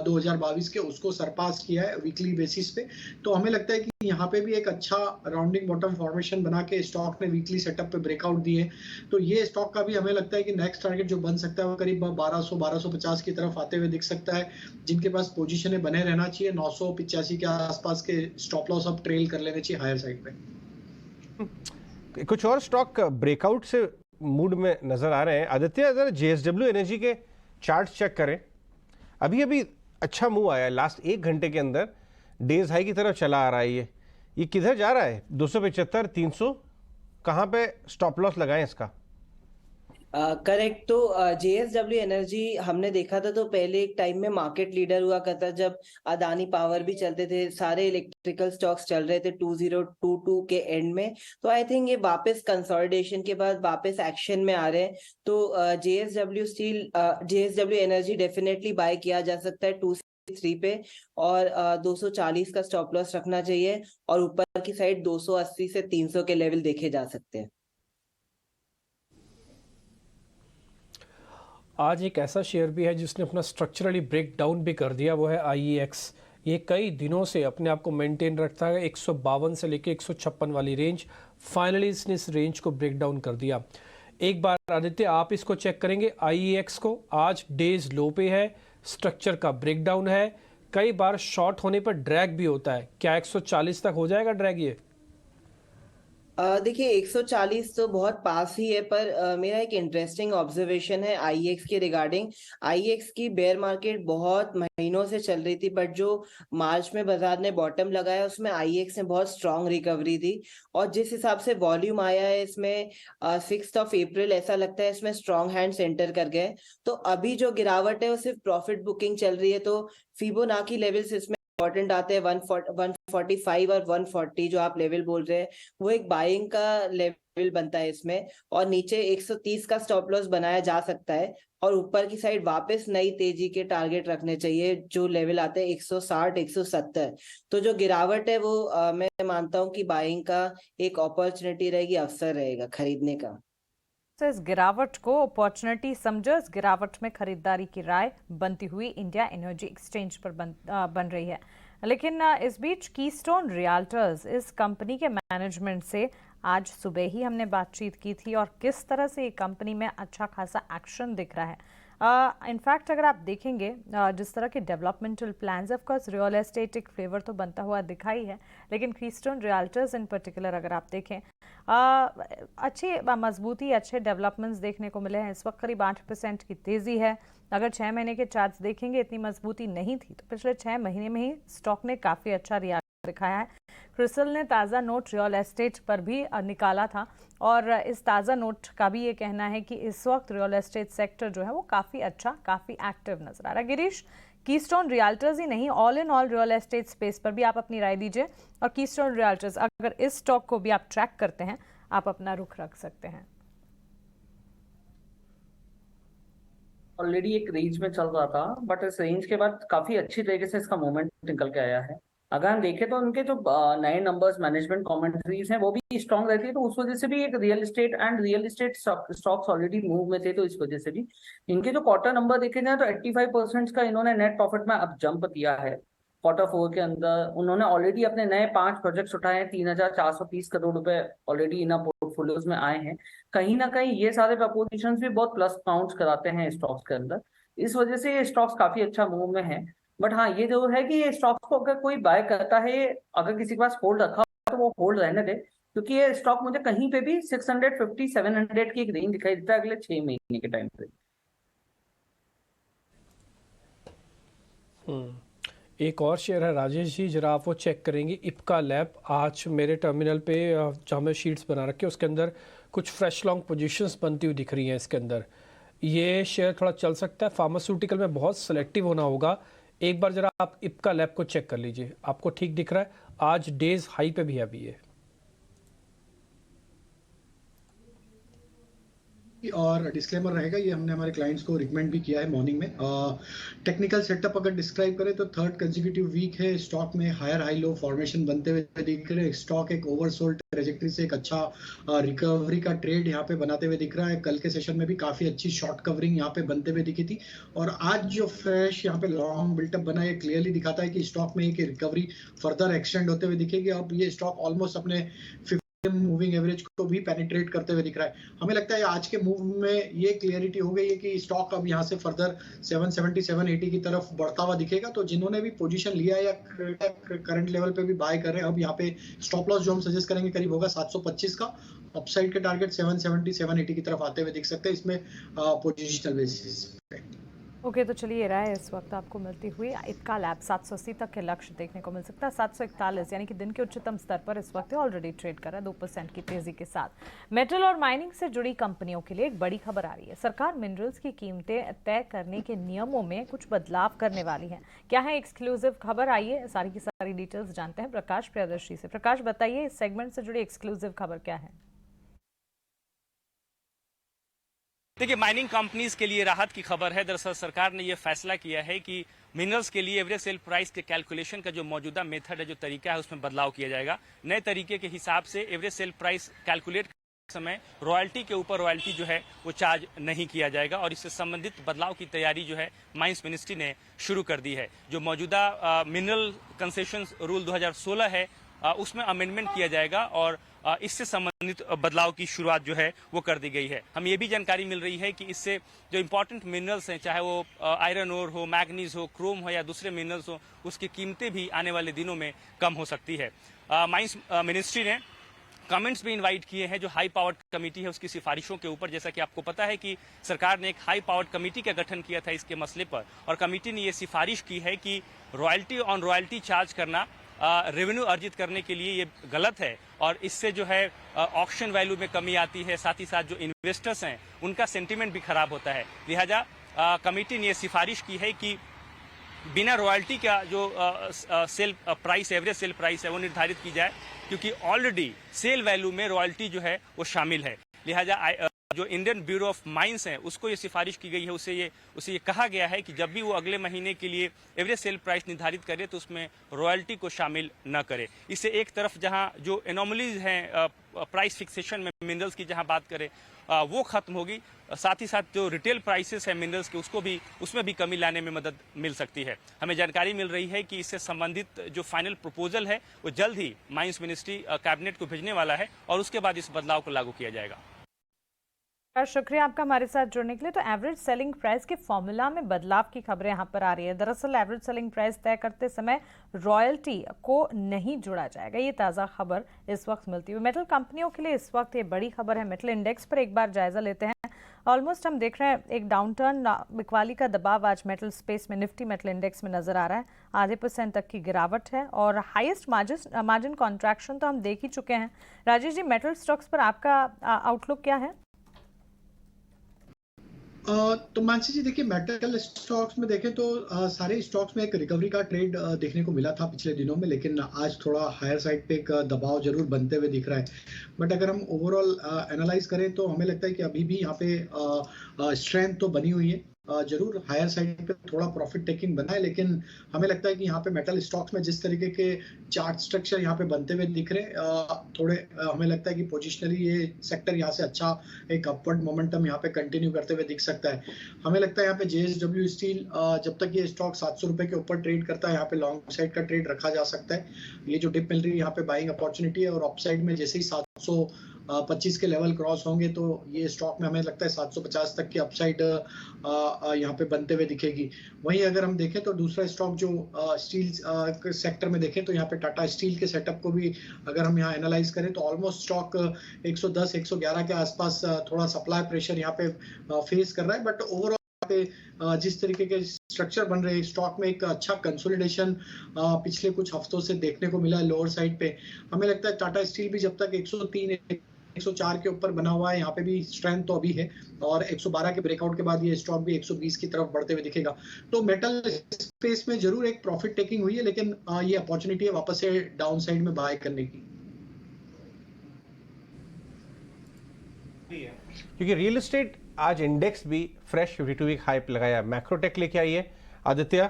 2022 के, उसको सरपास किया है वीकली बेसिस पे। तो हमें लगता है कि यहाँ पे भी एक अच्छा राउंडिंग बॉटम फॉर्मेशन बना के स्टॉक ने वीकली सेटअप पे ब्रेकआउट दिए। तो ये स्टॉक का भी हमें लगता है कि नेक्स्ट टारगेट जो बन सकता है वो करीब 1200-1250 की तरफ आते हुए दिख सकता है, जिनके पास पोजीशनें बने रहना चाहिए। 985 के आसपास के स्टॉप लॉस अब ट्रेल कर लेने चाहिए हायर साइड पे। कुछ और स्टॉक ब्रेकआउट से मूड में नजर आ रहे हैं। आदित्य, अगर JSW एनर्जी के चार्ट चेक करें, अभी अभी अच्छा मूव आया है, लास्ट 1 घंटे के अंदर डेज हाई की तरफ चला आ रहा है। ये किधर जा रहा है? 275, 300, कहाँ पे स्टॉप लॉस लगाएं इसका? करेक्ट। तो जेएसडब्ल्यू एनर्जी हमने देखा था, तो पहले एक टाइम में मार्केट लीडर हुआ करता, जब अदानी पावर भी चलते थे, सारे इलेक्ट्रिकल स्टॉक्स चल रहे थे 2022 के एंड में। तो आई थिंक ये वापस कंसोलिडेशन के बाद वापस एक्शन में आ रहे हैं। तो जेएसडब्ल्यू एनर्जी डेफिनेटली बाय किया जा सकता है 203 पे, और 240 का स्टॉप लॉस रखना चाहिए, और ऊपर की साइड 280 से 300 के लेवल देखे जा सकते हैं। आज एक ऐसा शेयर भी है जिसने अपना स्ट्रक्चरली ब्रेक डाउन भी कर दिया, वो है IEX। ये कई दिनों से अपने आप को मेंटेन रखता है 152 से लेके 156 वाली रेंज। फाइनली इसने इस रेंज को ब्रेक डाउन कर दिया। एक बार आदित्य आप इसको चेक करेंगे IEX को, आज डेज लो पे है, स्ट्रक्चर का ब्रेक डाउन है, कई बार शॉर्ट होने पर ड्रैग भी होता है। क्या 140 तक हो जाएगा ड्रैग ये? देखिए 140 तो बहुत पास ही है, पर मेरा एक इंटरेस्टिंग ऑब्जर्वेशन है IEX के रिगार्डिंग। IEX की बेयर मार्केट बहुत महीनों से चल रही थी, बट जो मार्च में बाजार ने बॉटम लगाया उसमें IEX ने बहुत स्ट्रांग रिकवरी दी, और जिस हिसाब से वॉल्यूम आया है इसमें 6 अप्रैल ऐसा लगता है इसमें स्ट्रांग हैंड्स एंटर कर गए। तो अभी जो गिरावट है वो सिर्फ प्रॉफिट बुकिंग चल रही है, तो फिबोनाची लेवल्स इसमें इंपॉर्टेंट आते हैं। 145 और 140 जो आप लेवल बोल रहे हैं, वो एक बाइंग का लेवल बनता है इसमें, और नीचे 130 का स्टॉप लॉस बनाया जा सकता है, और ऊपर की साइड वापस नई तेजी के टारगेट रखने चाहिए, जो लेवल आते हैं 160, 170। तो जो गिरावट है वो मैं मानता हूँ कि बाइंग का एक अपॉर्चुनिटी रहेगी, अवसर रहेगा खरीदने का। तो इस गिरावट को अपॉर्चुनिटी समझो, इस गिरावट में खरीदारी की राय बनती हुई इंडिया एनर्जी एक्सचेंज पर बन रही है। लेकिन इस बीच कीस्टोन रियल्टर्स, इस कंपनी के मैनेजमेंट से आज सुबह ही हमने बातचीत की थी, और किस तरह से ये कंपनी में अच्छा खासा एक्शन दिख रहा है। इनफैक्ट अगर आप देखेंगे जिस तरह के developmental plans, of course real estate एक फ्लेवर तो बनता हुआ दिखा ही है, लेकिन कीस्टोन रियल्टर्स इन पर्टिकुलर अगर आप देखें अच्छी मजबूती, अच्छे डेवलपमेंट्स देखने को मिले हैं। इस वक्त करीब 8% की तेज़ी है। अगर 6 महीने के चार्ट्स देखेंगे इतनी मजबूती नहीं थी, तो पिछले 6 महीने में ही स्टॉक ने काफ़ी अच्छा रिएक्ट दिखाया है। क्रिसल ने ताज़ा नोट रियल एस्टेट पर भी निकाला था, और इस ताज़ा नोट का भी ये कहना है कि इस वक्त रियल एस्टेट सेक्टर जो है वो काफ़ी अच्छा, काफ़ी एक्टिव नजर आ रहा है। गिरीश, कीस्टोन रियल्टर्स ही नहीं, all in all real estate space पर भी आप अपनी राय दीजिए, और कीस्टोन रियल्टर्स अगर इस स्टॉक को भी आप ट्रैक करते हैं, आप अपना रुख रख सकते हैं। ऑलरेडी एक रेंज में चल रहा था, बट इस रेंज के बाद काफी अच्छी तरीके से इसका मूवमेंट निकल के आया है। अगर हम देखें तो उनके जो नए नंबर्स, मैनेजमेंट कमेंट्रीज हैं, वो भी स्ट्रांग रहती है, तो उस वजह से भी एक real estate stocks already move में थे, तो इस वजह से भी इनके जो क्वार्टर नंबर देखे जाए तो 85% का इन्होंने नेट प्रॉफिट में अब जंप दिया है। Q4 के अंदर उन्होंने ऑलरेडी अपने नए 5 प्रोजेक्ट्स उठाए हैं, 3,430 करोड़ रुपए ऑलरेडी इन पोर्टफोलियोज में आए हैं। कहीं ना कहीं ये सारे प्रपोजिशंस भी बहुत प्लस काउंट्स कराते हैं स्टॉक्स के अंदर, इस वजह से ये स्टॉक्स काफी अच्छा मूव में है। बट हाँ, ये जो है कि ये स्टॉक्स को अगर कोई बाय करता है, अगर किसी के पास होल्ड रखा तो वो होल्ड रहने दे, क्योंकि ये स्टॉक मुझे कहीं पे भी 650, 700 की एक रेंज दिखाई देता है अगले 6 महीने के टाइम पे। एक और शेयर है राजेश जी, जरा आप वो चेक करेंगे, इप्का लैब। आज मेरे टर्मिनल पे जहाँ मैं शीट्स बना रखे उसके अंदर कुछ फ्रेश लॉन्ग पोजीशंस बनती हुई दिख रही हैं इसके अंदर। ये शेयर थोड़ा चल सकता है, फार्मास्यूटिकल में बहुत सेलेक्टिव होना होगा। एक बार जरा आप इप्का लैब को चेक कर लीजिए, आपको ठीक दिख रहा है। आज डेज हाई पे भी है अभी ये। और डिस्क्लेमर रहेगा, ये हमने हमारे क्लाइंट्स को रिकमेंड भी किया है मॉर्निंग में। टेक्निकल सेटअप अगर डिस्क्राइब करें तो थर्ड कंसेक्यूटिव वीक है, स्टॉक में हायर हाई लो फॉर्मेशन बनते हुए दिख रहे हैं। स्टॉक एक ओवरसोल्ड ट्रेजेक्टरी से एक अच्छा रिकवरी का ट्रेड यहाँ पे बनाते हुए दिख रहा है। कल के सेशन में भी काफी अच्छी शॉर्ट कवरिंग यहाँ पे बनते हुए दिखी थी, और आज जो फ्रेश यहाँ पे लॉन्ग बिल्टअप बना है क्लियरली दिखाता है कि स्टॉक में एक रिकवरी फर्दर एक्सटेंड होते हुए दिखेगी। अब ये स्टॉक ऑलमोस्ट अपने मूविंग एवरेज को भी पेनिट्रेट करते हुए दिख रहा है। हमें लगता है आज के मूव में ये क्लियरिटी हो गई है कि स्टॉक अब यहाँ से फर्दर 770 780 की तरफ बढ़ता हुआ दिखेगा। तो जिन्होंने भी पोजीशन लिया या करंट लेवल पे भी बाय कर रहे हैं, अब यहाँ पे स्टॉप लॉस जो हम सजेस्ट करेंगे करीब होगा 725 का। अपसाइड के टारगेट 770 780 की तरफ आते हुए दिख सकते हैं इसमें पोजिशनल बेसिस पे। ओके, तो चलिए रहा है इस वक्त आपको मिलती हुई इतका लैब 780 तक के लक्ष्य देखने को मिल सकता है। 741 यानी कि दिन के उच्चतम स्तर पर इस वक्त ऑलरेडी ट्रेड कर रहा है 2% की तेजी के साथ। मेटल और माइनिंग से जुड़ी कंपनियों के लिए एक बड़ी खबर आ रही है। सरकार मिनरल्स की कीमतें तय करने के नियमों में कुछ बदलाव करने वाली है। क्या है एक्सक्लूसिव खबर, आइए सारी की सारी डिटेल्स जानते हैं प्रकाश प्रियदर्शी से। प्रकाश, बताइए इस सेगमेंट से जुड़ी एक्सक्लूसिव खबर क्या है? देखिए, माइनिंग कंपनीज के लिए राहत की खबर है। दरअसल सरकार ने यह फैसला किया है कि मिनरल्स के लिए एवरेज सेल प्राइस के कैलकुलेशन का जो मौजूदा मेथड है, जो तरीका है, उसमें बदलाव किया जाएगा। नए तरीके के हिसाब से एवरेज सेल प्राइस कैलकुलेट करते समय रॉयल्टी के ऊपर रॉयल्टी जो है वो चार्ज नहीं किया जाएगा और इससे संबंधित बदलाव की तैयारी जो है माइंस मिनिस्ट्री ने शुरू कर दी है। जो मौजूदा मिनरल कंसेशन रूल 2016 है उसमें अमेंडमेंट किया जाएगा और इससे संबंधित बदलाव की शुरुआत जो है वो कर दी गई है। हम ये भी जानकारी मिल रही है कि इससे जो इंपॉर्टेंट मिनरल्स हैं, चाहे वो आयरन ओर हो, मैग्नीज हो, क्रोम हो या दूसरे मिनरल्स हो, उसकी कीमतें भी आने वाले दिनों में कम हो सकती है। माइंस मिनिस्ट्री ने कमेंट्स भी इनवाइट किए हैं जो हाई पावर्ड कमेटी है उसकी सिफारिशों के ऊपर। जैसा कि आपको पता है कि सरकार ने एक हाई पावर्ड कमेटी का गठन किया था इसके मसले पर और कमेटी ने ये सिफारिश की है कि रॉयल्टी ऑन रॉयल्टी चार्ज करना रेवेन्यू अर्जित करने के लिए ये गलत है और इससे जो है ऑक्शन वैल्यू में कमी आती है, साथ ही साथ जो इन्वेस्टर्स हैं उनका सेंटीमेंट भी खराब होता है। लिहाजा कमेटी ने ये सिफारिश की है कि बिना रॉयल्टी का जो sale price, average sale price है वो निर्धारित की जाए, क्योंकि ऑलरेडी सेल वैल्यू में रॉयल्टी जो है वो शामिल है। लिहाजा जो इंडियन ब्यूरो ऑफ माइंस है उसको ये सिफारिश की गई है, उसे ये कहा गया है कि जब भी वो अगले महीने के लिए एवरेज सेल प्राइस निर्धारित करे तो उसमें रॉयल्टी को शामिल न करे। इससे एक तरफ जहां जो एनोमलीज हैं प्राइस फिक्सेशन में मिनरल्स की जहां बात करें वो खत्म होगी, साथ ही साथ जो रिटेल प्राइसेस है मिनरल्स के उसमें भी कमी लाने में मदद मिल सकती है। हमें जानकारी मिल रही है कि इससे संबंधित जो फाइनल प्रपोजल है वो जल्द ही माइंस मिनिस्ट्री कैबिनेट को भेजने वाला है और उसके बाद इस बदलाव को लागू किया जाएगा। शुक्रिया आपका हमारे साथ जुड़ने के लिए। तो एवरेज सेलिंग प्राइस के फॉर्मूला में बदलाव की खबरें यहाँ पर आ रही है। दरअसल एवरेज सेलिंग प्राइस तय करते समय रॉयल्टी को नहीं जोड़ा जाएगा, ये ताज़ा खबर इस वक्त मिलती हुई। मेटल कंपनियों के लिए इस वक्त ये बड़ी खबर है। मेटल इंडेक्स पर एक बार जायजा लेते हैं। ऑलमोस्ट हम देख रहे हैं एक डाउनटर्न, बिकवाली का दबाव आज मेटल स्पेस में निफ्टी मेटल इंडेक्स में नजर आ रहा है। आधे % तक की गिरावट है और हाईएस्ट मार्जिन कॉन्ट्रैक्शन तो हम देख ही चुके हैं। राजेश जी, मेटल स्टॉक्स पर आपका आउटलुक क्या है? तो मानसी जी, देखिए मेटल स्टॉक्स में देखें तो सारे स्टॉक्स में एक रिकवरी का ट्रेड देखने को मिला था पिछले दिनों में, लेकिन आज थोड़ा हायर साइड पे एक दबाव जरूर बनते हुए दिख रहा है। बट अगर हम ओवरऑल एनालाइज करें तो हमें लगता है कि अभी भी यहाँ पे स्ट्रेंथ तो बनी हुई है। जरूर हायर साइड पे थोड़ा प्रॉफिट टेकिंग बना है, लेकिन हमें लगता है कि यहाँ पे मेटल स्टॉक्स में जिस तरीके के चार्ट स्ट्रक्चर यहाँ पे बनते हुए दिख रहे थोड़े हमें लगता है कि पोजिशनली ये सेक्टर यहाँ से अच्छा एक अपवर्ड मोमेंटम यहाँ पे कंटिन्यू करते हुए दिख सकता है। हमें लगता है यहाँ पे JSW स्टील जब तक ये स्टॉक 700 रुपए के ऊपर ट्रेड करता है, यहाँ पे लॉन्ग साइड का ट्रेड रखा जा सकता है। ये जो डिप मिल रही है यहाँ पे बाइंग अपॉर्चुनिटी है और अपसाइड में जैसे ही 725 के लेवल क्रॉस होंगे तो ये स्टॉक में हमें लगता है 750 तक की अपसाइड यहाँ पे बनते हुए दिखेगी। वहीं अगर हम देखें तो दूसरा स्टॉक जो स्टील सेक्टर में देखें तो यहाँ पे टाटा स्टील के सेटअप को भी अगर हम यहाँ एनालाइज करें तो ऑलमोस्ट स्टॉक 110-111 के आसपास थोड़ा सप्लाई प्रेशर यहाँ पे फेस कर रहा है। बट ओवरऑल पे जिस तरीके के स्ट्रक्चर बन रहे हैं स्टॉक में एक अच्छा कंसोलिडेशन पिछले कुछ हफ्तों से देखने को मिला है लोअर साइड पे। हमें लगता है टाटा स्टील भी जब तक 103-104 के ऊपर बना हुआ है, यहाँ पे भी स्ट्रेंथ तो अभी है और 112 के ब्रेकआउट के बाद ये स्टॉक भी 120 की तरफ बढ़ते हुए दिखेगा। तो मेटल स्पेस में जरूर एक प्रॉफिट टेकिंग हुई है, लेकिन ये अपॉर्चुनिटी है वापस से डाउन साइड में बाय करने की, क्योंकि रियल एस्टेट आज इंडेक्स भी फ्रेश 52 वीक हाई लगाया। मैक्रोटेक लेके आइए, आदित्य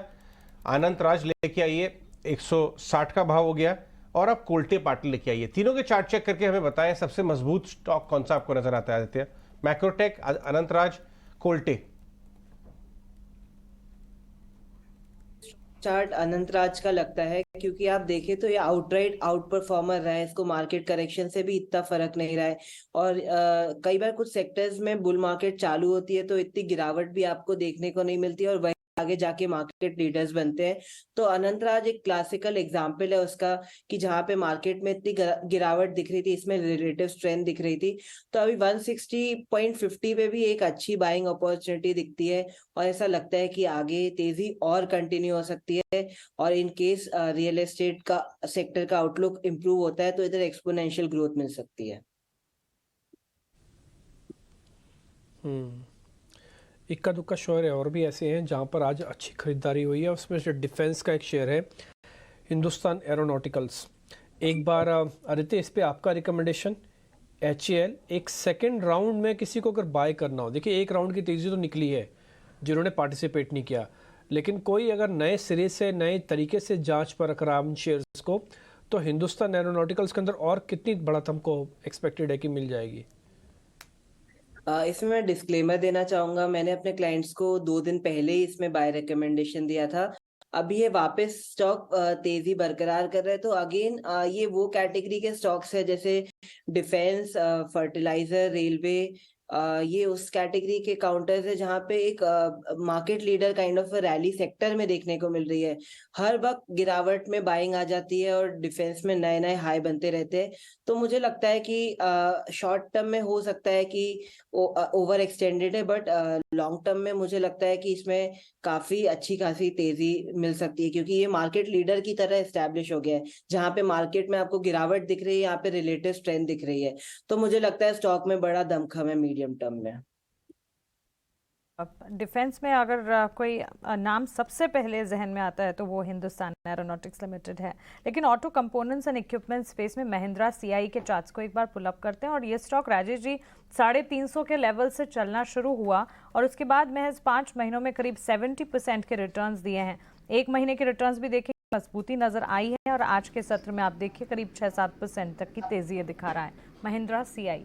आनंद राज लेके आइए, 160 का भाव हो गया, और अब कोल्टे पाटिल लेके आइए। तीनों के चार्ट चेक करके हमें बताएं सबसे मजबूत स्टॉक कौन सा आपको नजर आता है आदित्य? मैक्रोटेक, अनंत राज, कोल्टे। चार्ट अनंत राज का लगता है, क्योंकि आप देखें तो ये आउटराइट आउट परफॉर्मर रहा है, इसको मार्केट करेक्शन से भी इतना फर्क नहीं रहा है। और कई बार कुछ सेक्टर्स में बुल मार्केट चालू होती है तो इतनी गिरावट भी आपको देखने को नहीं मिलती, और वही आगे जाके मार्केट लीडर्स बनते हैं। तो अनंतराज एक क्लासिकल एग्जाम्पल है उसका, कि जहाँ पे मार्केट में इतनी गिरावट दिख रही थी, इसमें रिलेटिव स्ट्रेंथ दिख रही थी, तो अभी 160.50 पे भी एक अच्छी बाइंग अपॉर्चुनिटी दिखती है और ऐसा लगता है कि आगे तेजी और कंटिन्यू हो सकती है। और इन केस रियल एस्टेट का सेक्टर का आउटलुक इम्प्रूव होता है तो इधर एक्सपोनेंशियल ग्रोथ मिल सकती है। इक्का दुक्का शेयर और भी ऐसे हैं जहां पर आज अच्छी खरीदारी हुई है। उसमें से डिफेंस का एक शेयर है हिंदुस्तान एरोनॉटिकल्स। एक बार आदित्य, इस पे आपका रिकमेंडेशन। HAL एक सेकंड राउंड में किसी को अगर बाय करना हो, देखिए एक राउंड की तेज़ी तो निकली है जिन्होंने पार्टिसिपेट नहीं किया, लेकिन कोई अगर नए सिरे से नए तरीके से जांच पर रख रहा शेयर्स को, तो हिंदुस्तान एरोनॉटिकल्स के अंदर और कितनी बढ़त हमको एक्सपेक्टेड है कि मिल जाएगी? इसमें मैं डिस्क्लेमर देना चाहूंगा, मैंने अपने क्लाइंट्स को 2 दिन पहले ही इसमें बाय रिकमेंडेशन दिया था। अभी ये वापस स्टॉक तेजी बरकरार कर रहे हैं, तो अगेन ये वो कैटेगरी के स्टॉक्स है जैसे डिफेंस, फर्टिलाइजर, रेलवे, ये उस कैटेगरी के काउंटर्स है जहाँ पे एक market leader kind of rally sector में देखने को मिल रही है। हर वक्त गिरावट में बाइंग आ जाती है और डिफेंस में नए नए हाई बनते रहते हैं। तो मुझे लगता है कि शॉर्ट टर्म में हो सकता है कि ओवर एक्सटेंडेड है, बट लॉन्ग टर्म में मुझे लगता है कि इसमें काफी अच्छी खासी तेजी मिल सकती है, क्योंकि ये मार्केट लीडर की तरह एस्टैब्लिश हो गया है। जहाँ पे मार्केट में आपको गिरावट दिख रही है, यहाँ पे रिलेटिव स्ट्रेंथ दिख रही है। तो मुझे लगता है स्टॉक में बड़ा दमखम है मीडियम टर्म में। डिफेंस में अगर कोई नाम सबसे पहले जहन में आता है तो वो हिंदुस्तान एरोनॉटिक्स लिमिटेड है। लेकिन auto components and equipment space में महिंद्रा CI के चार्ट्स को एक बार पुल अप करते हैं। और ये स्टॉक राजेश जी 350 के लेवल से चलना शुरू हुआ और उसके बाद महज 5 महीनों में करीब 70% के रिटर्न्स दिए हैं। एक महीने के रिटर्न्स भी देखें, मजबूती नजर आई है और आज के सत्र में आप देखिए करीब 6-7% तक की तेजी दिखा रहा है महिंद्रा CI।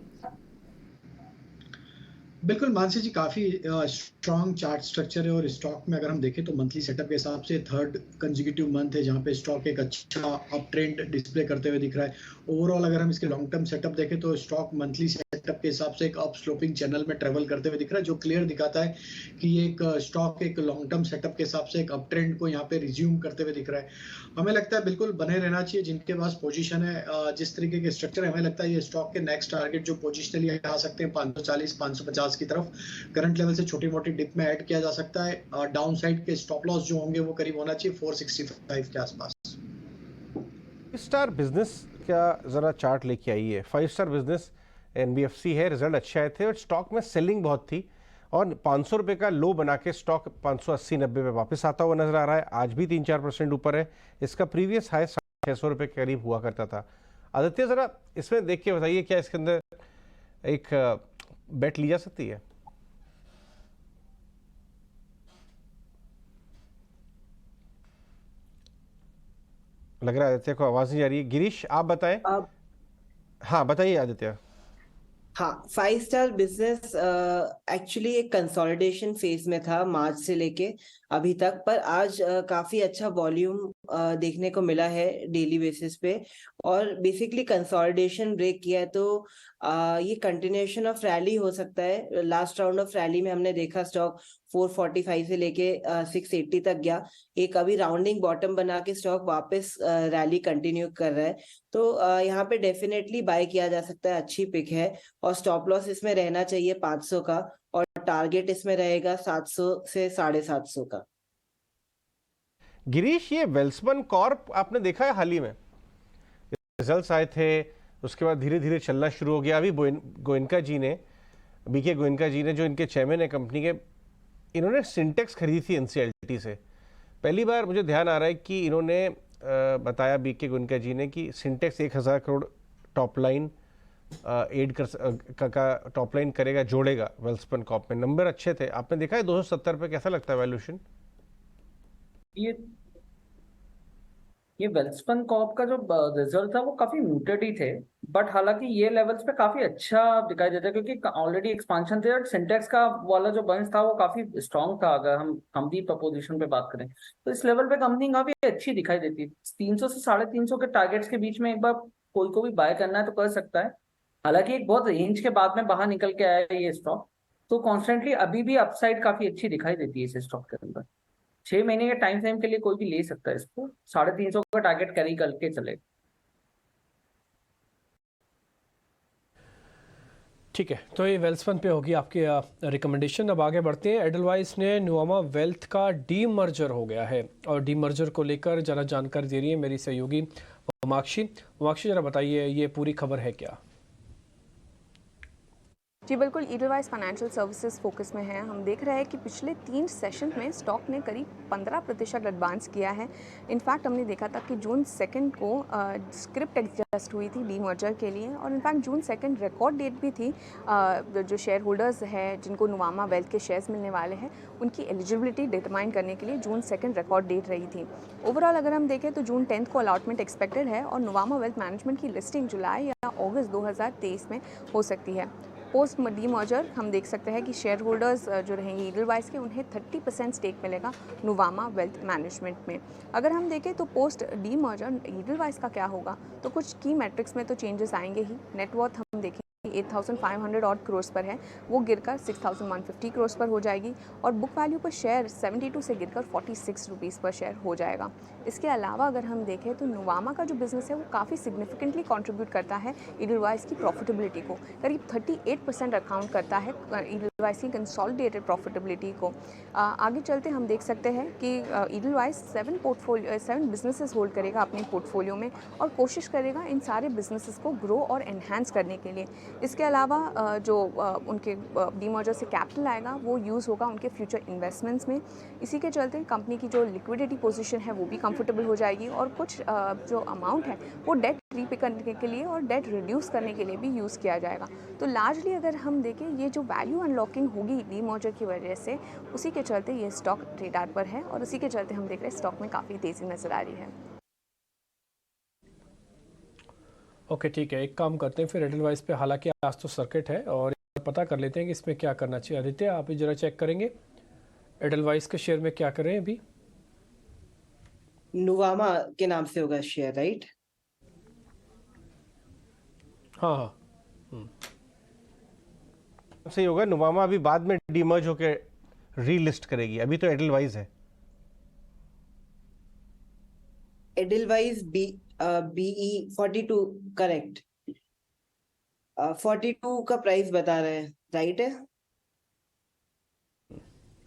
बिल्कुल मानसी जी, काफी स्ट्रॉन्ग चार्ट स्ट्रक्चर है और स्टॉक में अगर हम देखें तो मंथली सेटअप के हिसाब से थर्ड कंसेक्यूटिव मंथ है जहां पे स्टॉक एक अच्छा अप ट्रेंड डिस्प्ले करते हुए दिख रहा है। ओवरऑल अगर हम इसके लॉन्ग टर्म सेटअप देखें तो स्टॉक मंथली सेटअप के हिसाब से एक अप स्लोपिंग चैनल में ट्रेवल करते हुए दिख रहा है, जो क्लियर दिखाता है कि ये एक स्टॉक एक लॉन्ग टर्म सेटअप के हिसाब से एक अप ट्रेंड को यहाँ पे रिज्यूम करते हुए दिख रहा है। हमें लगता है बिल्कुल बने रहना चाहिए जिनके पास पोजीशन है। जिस तरीके के स्ट्रक्चर है, हमें लगता है ये स्टॉक के नेक्स्ट टारगेट जो पोजिशनली आ सकते हैं 540-550 की तरफ, करंट लेवल से छोटी मोटी डिप में ऐड किया जा सकता है। डाउन साइड के स्टॉप लॉस जो होंगे वो करीब होना चाहिए 465 के आसपास। 5 स्टार बिजनेस का जरा चार्ट लेके आई है। 5 स्टार बिजनेस NBFC है, रिजल्ट अच्छे आए थे और स्टॉक में सेलिंग बहुत थी और 500 रुपये का लो बना के स्टॉक 580-90 पे वापस आता हुआ नजर आ रहा है। आज भी 3-4% ऊपर है। इसका प्रीवियस हाई 600 रुपये के करीब हुआ करता था। आदित्य, जरा इसमें देख के बताइए, क्या इसके अंदर एक बेट ली जा सकती है? लग रहा है आदित्य को आवाज नहीं जा रही है। गिरीश, आप बताएं। हाँ बताइए आदित्य। हाँ, 5 स्टार बिजनेस एक्चुअली एक कंसोलिडेशन फेज में था मार्च से लेके अभी तक, पर आज काफी अच्छा वॉल्यूम देखने को मिला है डेली बेसिस पे और बेसिकली कंसोलिडेशन ब्रेक किया है। तो ये कंटिन्यूएशन ऑफ रैली हो सकता है। लास्ट राउंड ऑफ रैली में हमने देखा स्टॉक 445 से लेके 680 तक गया। एक अभी राउंडिंग बॉटम बना के स्टॉक वापस रैली कंटिन्यू कर रहा है। तो यहाँ पे डेफिनेटली बाय किया जा सकता है, अच्छी पिक है। और स्टॉप लॉस इसमें रहना चाहिए 500 का और टारगेट इसमें रहेगा 700 से 750 का। गिरीश, ये वेल्सपन कॉर्प आपने देखा है हाल ही में रिजल्ट्स आए थे, उसके बाद धीरे धीरे चलना शुरू हो गया। अभी गोयनका जी ने, BK गोयनका जी ने, जो इनके चेयरमैन है कंपनी के, इन्होंने सिंटेक्स खरीदी थी NCLT से। पहली बार मुझे ध्यान आ रहा है कि इन्होंने बताया BK गोयनका जी ने कि Sintex 1000 crore top line top line करेगा, जोड़ेगा वेल्सपन कॉर्प में। नंबर अच्छे थे, आपने देखा है 270 पे। कैसा लगता है वैल्यूएशन? ये वेल्सपन कॉर्प का जो रिजल्ट था वो काफी म्यूटेड ही थे, बट हालांकि ये लेवल्स पे काफी अच्छा दिखाई देता है क्योंकि ऑलरेडी एक्सपांशन थे और सिंटेक्स का वाला जो बंच था वो काफी स्ट्रॉन्ग था। अगर हम कंपनी प्रपोजिशन पे बात करें तो इस लेवल पे कंपनी काफी अच्छी दिखाई देती है। 300 से 350 के टारगेट्स के बीच में एक बार कोई को भी बाय करना है तो कर सकता है। हालांकि एक बहुत रेंज के बाद में बाहर निकल के आया है ये स्टॉक, तो कॉन्स्टेंटली अभी भी अपसाइड काफी अच्छी दिखाई देती है इस स्टॉक के अंदर। 6 महीने के टाइम फ्रेम के लिए कोई भी ले सकता है इसको, 350 का टारगेट कैरी करके चले। ठीक है, तो ये वेल्सपन पे होगी आपकी रिकमेंडेशन। अब आगे बढ़ते हैं। एडलवाइस ने नुवामा वेल्थ का डीमर्जर हो गया है और डीमर्जर को लेकर ज़रा जानकारी दे रही है मेरी सहयोगी उमाक्षी। उमाक्षी, ज़रा बताइए ये पूरी खबर है क्या? जी बिल्कुल, ईडलवाइस फाइनेंशियल सर्विसेज फोकस में है। हम देख रहे हैं कि पिछले 3 सेशन में स्टॉक ने करीब 15% एडवांस किया है। इनफैक्ट हमने देखा था कि जून 2 को स्क्रिप्ट एडजस्ट हुई थी डीमर्जर के लिए, और इनफैक्ट जून 2 रिकॉर्ड डेट भी थी। जो शेयर होल्डर्स है जिनको नुवामा वेल्थ के शेयर्स मिलने वाले हैं, उनकी एलिजिबिलिटी डिटरमाइन करने के लिए जून 2 रिकॉर्ड डेट रही थी। ओवरऑल अगर हम देखें तो जून 10 को अलॉटमेंट एक्सपेक्टेड है और नुवामा वेल्थ मैनेजमेंट की लिस्टिंग जुलाई या अगस्त 2023 में हो सकती है। पोस्ट डीमर्जर हम देख सकते हैं कि शेयर होल्डर्स जो रहेंगे ईडलवाइस के, उन्हें 30% स्टेक मिलेगा नुवामा वेल्थ मैनेजमेंट में। अगर हम देखें तो पोस्ट डीमर्जर ईडलवाइस का क्या होगा, तो कुछ की मैट्रिक्स में तो चेंजेस आएंगे ही। नेटवर्थ हम देखें 8,500 ऑड करोड़ पर है, वो गिरकर 6,150 करोड़ पर हो जाएगी, और बुक वैल्यू पर शेयर 72 से गिरकर 46 रुपीज़ पर शेयर हो जाएगा। इसके अलावा अगर हम देखें तो नुवामा का जो बिजनेस है वो काफ़ी सिग्निफिकेंटली कंट्रीब्यूट करता है ईडलवाइस की प्रॉफिटेबिलिटी को। करीब 38% अकाउंट करता है ईडलवाइस की कंसोलिडेटेड प्रॉफिटेबिलिटी को। आगे चलते हम देख सकते हैं कि ईडलवाइस 7 बिजनेसेस होल्ड करेगा अपने पोर्टफोलियो में और कोशिश करेगा इन सारे बिजनेसेस को ग्रो और एनहांस करने के लिए। इसके अलावा जो उनके डीमर्जर से कैपिटल आएगा वो यूज़ होगा उनके फ्यूचर इन्वेस्टमेंट्स में। इसी के चलते कंपनी की जो लिक्विडिटी पोजीशन है वो भी कंफर्टेबल हो जाएगी, और कुछ जो अमाउंट है वो डेट रीपे करने के लिए और डेट रिड्यूस करने के लिए भी यूज़ किया जाएगा। तो लार्जली अगर हम देखें, ये जो वैल्यू अनलॉकिंग होगी डीमर्जर की वजह से, उसी के चलते ये स्टॉक ट्रेडर पर है, और उसी के चलते हम देख रहे हैं स्टॉक में काफ़ी तेज़ी नज़र आ रही है। ओके, ठीक है, एक काम करते हैं फिर एडलवाइस पे। हालांकि आज तो सर्किट है और पता कर लेते हैं कि इसमें क्या करना चाहिए। आदित्य, आप भी ज़रा चेक करेंगे एडलवाइस के शेयर में क्या करें अभी। नुवामा के नाम से होगा शेयर, राइट? हाँ हाँ, सही होगा। नुवामा अभी बाद में डीमर्ज होकर रीलिस्ट करेगी, अभी तो एडलवाइस है। Edelweiss BE 42, correct. 42 का प्राइस बता रहे हैं, राइट है?